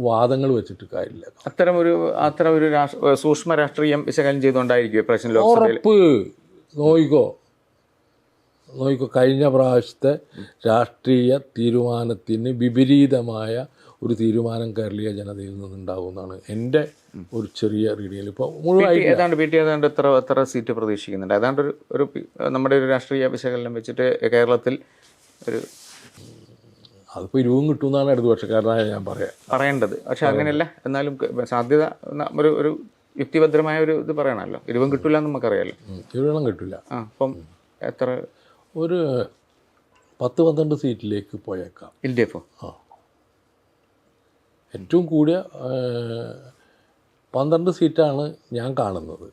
വാദങ്ങൾ വെച്ചിട്ട് കാര്യമില്ല. അത്തരം ഒരു സൂക്ഷ്മ രാഷ്ട്രീയം വിശകലനം ചെയ്തുകൊണ്ടായിരിക്കും പ്രശ്നം ലോക്സഭയിൽ. ഉറപ്പ്. നോയിക്കോ കഴിഞ്ഞ പ്രാവശ്യത്തെ രാഷ്ട്രീയ തീരുമാനത്തിന് വിപരീതമായ ഒരു തീരുമാനം കേരളീയ ജനതയിൽ നിന്നുണ്ടാകുമെന്നാണ് എൻ്റെ ഒരു ചെറിയ റീഡിങ്ങിൽ. ഇപ്പോൾ ഏതാണ്ട് എത്ര സീറ്റ് പ്രതീക്ഷിക്കുന്നുണ്ട്? ഏതാണ്ട് ഒരു നമ്മുടെ ഒരു രാഷ്ട്രീയ വിശകലനം വെച്ചിട്ട് കേരളത്തിൽ ഒരു അതിപ്പോൾ 20 കിട്ടുമെന്നാണ് ഇടതുപക്ഷക്കാരനായ ഞാൻ പറയേണ്ടത്. പക്ഷെ അങ്ങനെയല്ല, എന്നാലും സാധ്യത ഒരു യുക്തിഭദ്രമായ ഒരു ഇത് പറയണമല്ലോ. 20 കിട്ടില്ല എന്ന് നമുക്കറിയാമല്ലോ. 20 കിട്ടില്ല. അപ്പം എത്ര, ഒരു 10-12 സീറ്റിലേക്ക് പോയേക്കാം LDF. ഏറ്റവും കൂടിയ 12 സീറ്റാണ് ഞാൻ കാണുന്നത്.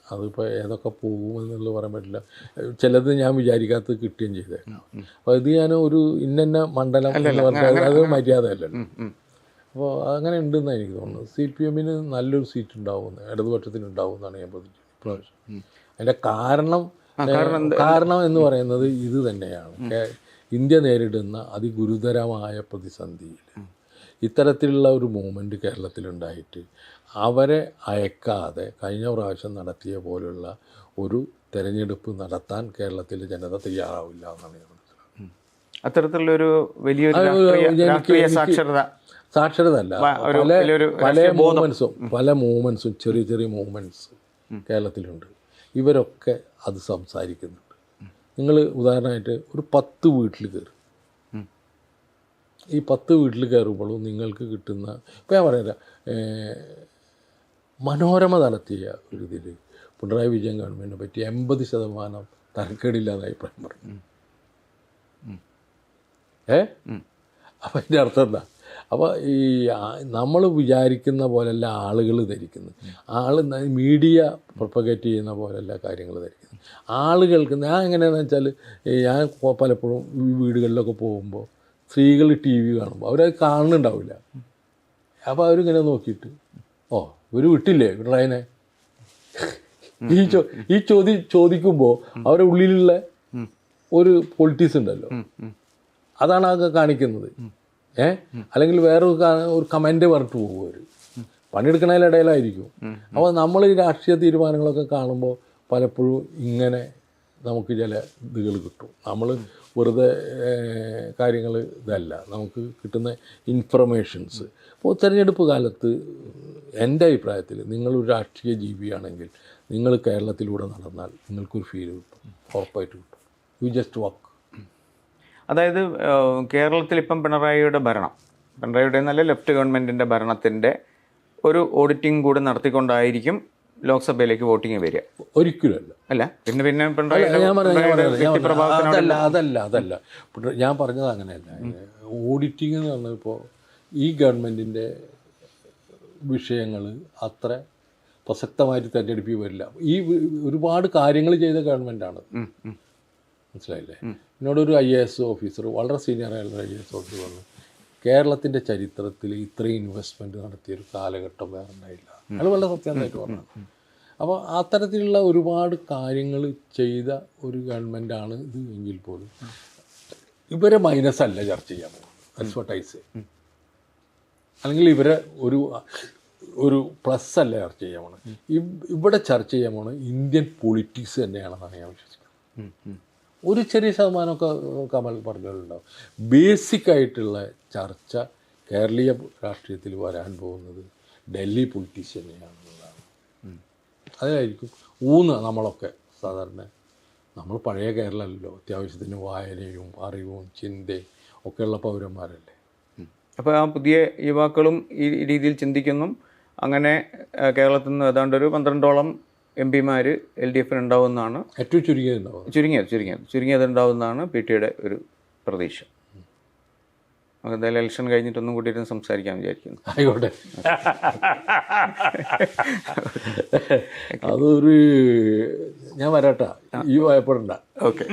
അതിപ്പോൾ ഏതൊക്കെ പോകുമെന്നുള്ളത് പറയാൻ പറ്റില്ല. ചിലത് ഞാൻ വിചാരിക്കാത്തത് കിട്ടുകയും ചെയ്തേക്കാം. അപ്പോൾ ഇത് ഞാൻ ഒരു ഇന്ന മണ്ഡലം എന്ന് പറഞ്ഞാൽ അത് മര്യാദയല്ലല്ലോ. അപ്പോൾ അങ്ങനെ ഉണ്ടെന്നാണ് എനിക്ക് തോന്നുന്നത്. CPM നല്ലൊരു സീറ്റ് ഉണ്ടാവും, ഇടതുപക്ഷത്തിന് ഉണ്ടാവും എന്നാണ് ഞാൻ പ്രതീക്ഷിച്ചത് ഇപ്രാവശ്യം. അതിൻ്റെ കാരണം എന്ന് പറയുന്നത് ഇത് തന്നെയാണ്. ഇന്ത്യ നേരിടുന്ന അതിഗുരുതരമായ പ്രതിസന്ധിയിൽ ഇത്തരത്തിലുള്ള ഒരു മൂവ്മെൻറ്റ് കേരളത്തിലുണ്ടായിട്ട് അവരെ അയക്കാതെ കഴിഞ്ഞ പ്രാവശ്യം നടത്തിയ പോലുള്ള ഒരു തെരഞ്ഞെടുപ്പ് നടത്താൻ കേരളത്തിലെ ജനത തയ്യാറാവില്ല എന്നാണ് ഞാൻ മനസ്സിലാക്കുന്നത്. അത്തരത്തിലുള്ളൊരു വലിയൊരു സാക്ഷരത അല്ല, പല മൂവ്മെൻറ്റ്സും ചെറിയ ചെറിയ മൂവ്മെൻറ്റ്സ് കേരളത്തിലുണ്ട്. ഇവരൊക്കെ അത് സംസാരിക്കുന്നുണ്ട്. നിങ്ങൾ ഉദാഹരണമായിട്ട് ഒരു 10 വീട്ടിൽ കയറി, ഈ 10 വീട്ടിൽ കയറുമ്പോഴും നിങ്ങൾക്ക് കിട്ടുന്ന, ഇപ്പോൾ ഞാൻ പറയാം, മനോരമ നടത്തിയ ഒരു ഇതിൽ പിണറായി വിജയൻ ഗവൺമെൻറ്റിനെ പറ്റി 80% തരക്കേടില്ലാന്ന് അഭിപ്രായം പറഞ്ഞു. അപ്പം അതിൻ്റെ അർത്ഥം എന്താ? അപ്പോൾ ഈ നമ്മൾ വിചാരിക്കുന്ന പോലെയല്ല ആളുകൾ ധരിക്കുന്നത്. മീഡിയ പ്രൊപ്പഗേറ്റ് ചെയ്യുന്ന പോലെയല്ല കാര്യങ്ങൾ ധരിക്കുന്നത്. ആളുകൾക്ക് ഞാൻ എങ്ങനെയാണെന്ന് വെച്ചാൽ, ഞാൻ പലപ്പോഴും ഈ വീടുകളിലൊക്കെ പോകുമ്പോൾ സ്ത്രീകൾ TV കാണുമ്പോൾ അവരത് കാണുന്നുണ്ടാവില്ല. അപ്പോൾ അവരിങ്ങനെ നോക്കിയിട്ട് ഇവർ വിട്ടില്ലേ പിണറായിനെ, ഈ ചോദിക്കുമ്പോൾ അവരുടെ ഉള്ളിലുള്ള ഒരു പൊളിറ്റിക്സ് ഉണ്ടല്ലോ, അതാണ് അതൊക്കെ കാണിക്കുന്നത്. അല്ലെങ്കിൽ ഒരു കമൻറ്റ് പറഞ്ഞിട്ട് പോകും അവർ, പണിയെടുക്കണതിലിടയിലായിരിക്കും. അപ്പോൾ നമ്മൾ ഈ രാഷ്ട്രീയ തീരുമാനങ്ങളൊക്കെ കാണുമ്പോൾ പലപ്പോഴും ഇങ്ങനെ നമുക്ക് ചില ഇതുകൾ കിട്ടും. നമ്മൾ വെറുതെ കാര്യങ്ങൾ ഇതല്ല, നമുക്ക് കിട്ടുന്ന ഇൻഫർമേഷൻസ്. അപ്പോൾ തെരഞ്ഞെടുപ്പ് കാലത്ത് എൻ്റെ അഭിപ്രായത്തിൽ നിങ്ങളൊരു രാഷ്ട്രീയ ജീവിയാണെങ്കിൽ നിങ്ങൾ കേരളത്തിലൂടെ നടന്നാൽ നിങ്ങൾക്കൊരു ഫീൽ കിട്ടും, ഉറപ്പായിട്ട് കിട്ടും. You just walk. അതായത് കേരളത്തിൽ ഇപ്പം പിണറായിയുടെ നല്ല ലെഫ്റ്റ് ഗവൺമെൻറ്റിൻ്റെ ഭരണത്തിൻ്റെ ഒരു ഓഡിറ്റിംഗ് കൂടി നടത്തിക്കൊണ്ടായിരിക്കും ലോക്സഭയിലേക്ക് വോട്ടിങ് വരിക. ഒരിക്കലും അല്ല. പിന്നെ അതല്ല ഞാൻ പറഞ്ഞത് അങ്ങനെയല്ല. ഓഡിറ്റിംഗ് എന്ന് പറഞ്ഞപ്പോൾ ഈ ഗവൺമെൻറ്റിൻ്റെ വിഷയങ്ങൾ അത്ര പ്രസക്തമായിട്ട് തെരഞ്ഞെടുപ്പിൽ വരില്ല. ഈ ഒരുപാട് കാര്യങ്ങൾ ചെയ്ത ഗവൺമെൻറ്റാണ്, മനസ്സിലായില്ലേ? എന്നോടൊരു IAS ഓഫീസർ, വളരെ സീനിയറായുള്ള IAS ഓഫീസർ പറഞ്ഞു, കേരളത്തിൻ്റെ ചരിത്രത്തിൽ ഇത്രയും ഇൻവെസ്റ്റ്മെൻറ്റ് നടത്തിയൊരു കാലഘട്ടം വേറെ ഉണ്ടായില്ല. അത് വളരെ സത്യമായിട്ട് പറഞ്ഞു. അപ്പോൾ അത്തരത്തിലുള്ള ഒരുപാട് കാര്യങ്ങൾ ചെയ്ത ഒരു ഗവൺമെൻറ്റാണ് ഇത് എങ്കിൽ പോലും ഇവരെ മൈനസ് അല്ല ചർച്ച ചെയ്യാൻ പോകുന്നത്. That's what I say. അല്ലെങ്കിൽ ഇവരെ ഒരു പ്ലസ് അല്ല ചർച്ച ചെയ്യാൻ പോകുന്നത്. ഇവിടെ ചർച്ച ചെയ്യാൻ പോകുന്നത് ഇന്ത്യൻ പൊളിറ്റിക്സ് തന്നെയാണെന്നാണ് ഞാൻ വിശ്വസിക്കുന്നത്. ഒരു ചെറിയ ശതമാനമൊക്കെ കമൽ പറഞ്ഞിട്ടുണ്ടാവും. ബേസിക്കായിട്ടുള്ള ചർച്ച കേരളീയ രാഷ്ട്രീയത്തിൽ വരാൻ പോകുന്നത് ഡൽഹി പൊളിറ്റിക്സ് തന്നെയാണെന്നുള്ളതാണ്. അതായിരിക്കും നമ്മളൊക്കെ സാധാരണ, നമ്മൾ പഴയ കേരളമല്ലല്ലോ, അത്യാവശ്യത്തിന് വായനയും അറിവും ചിന്തയും ഒക്കെയുള്ള പൗരന്മാരല്ലേ. അപ്പോൾ ആ പുതിയ യുവാക്കളും ഈ രീതിയിൽ ചിന്തിക്കുന്നു. അങ്ങനെ കേരളത്തിൽ നിന്ന് ഏതാണ്ട് ഒരു 12ഓളം MP-മാർ LDF ഉണ്ടാവുമെന്നാണ് ഏറ്റവും ചുരുങ്ങിയതുണ്ടാവും. ചുരുങ്ങിയത് ഉണ്ടാവുമെന്നാണ് PT-യുടെ ഒരു പ്രതീക്ഷ. നമുക്ക് എന്തായാലും ഇലക്ഷൻ കഴിഞ്ഞിട്ടൊന്നും കൂട്ടിയിട്ട് സംസാരിക്കാൻ വിചാരിക്കുന്നു. ആയിക്കോട്ടെ. അതൊരു ഞാൻ വരാട്ടാ, ഈ ഭയപ്പെടണ്ട. ഓക്കെ.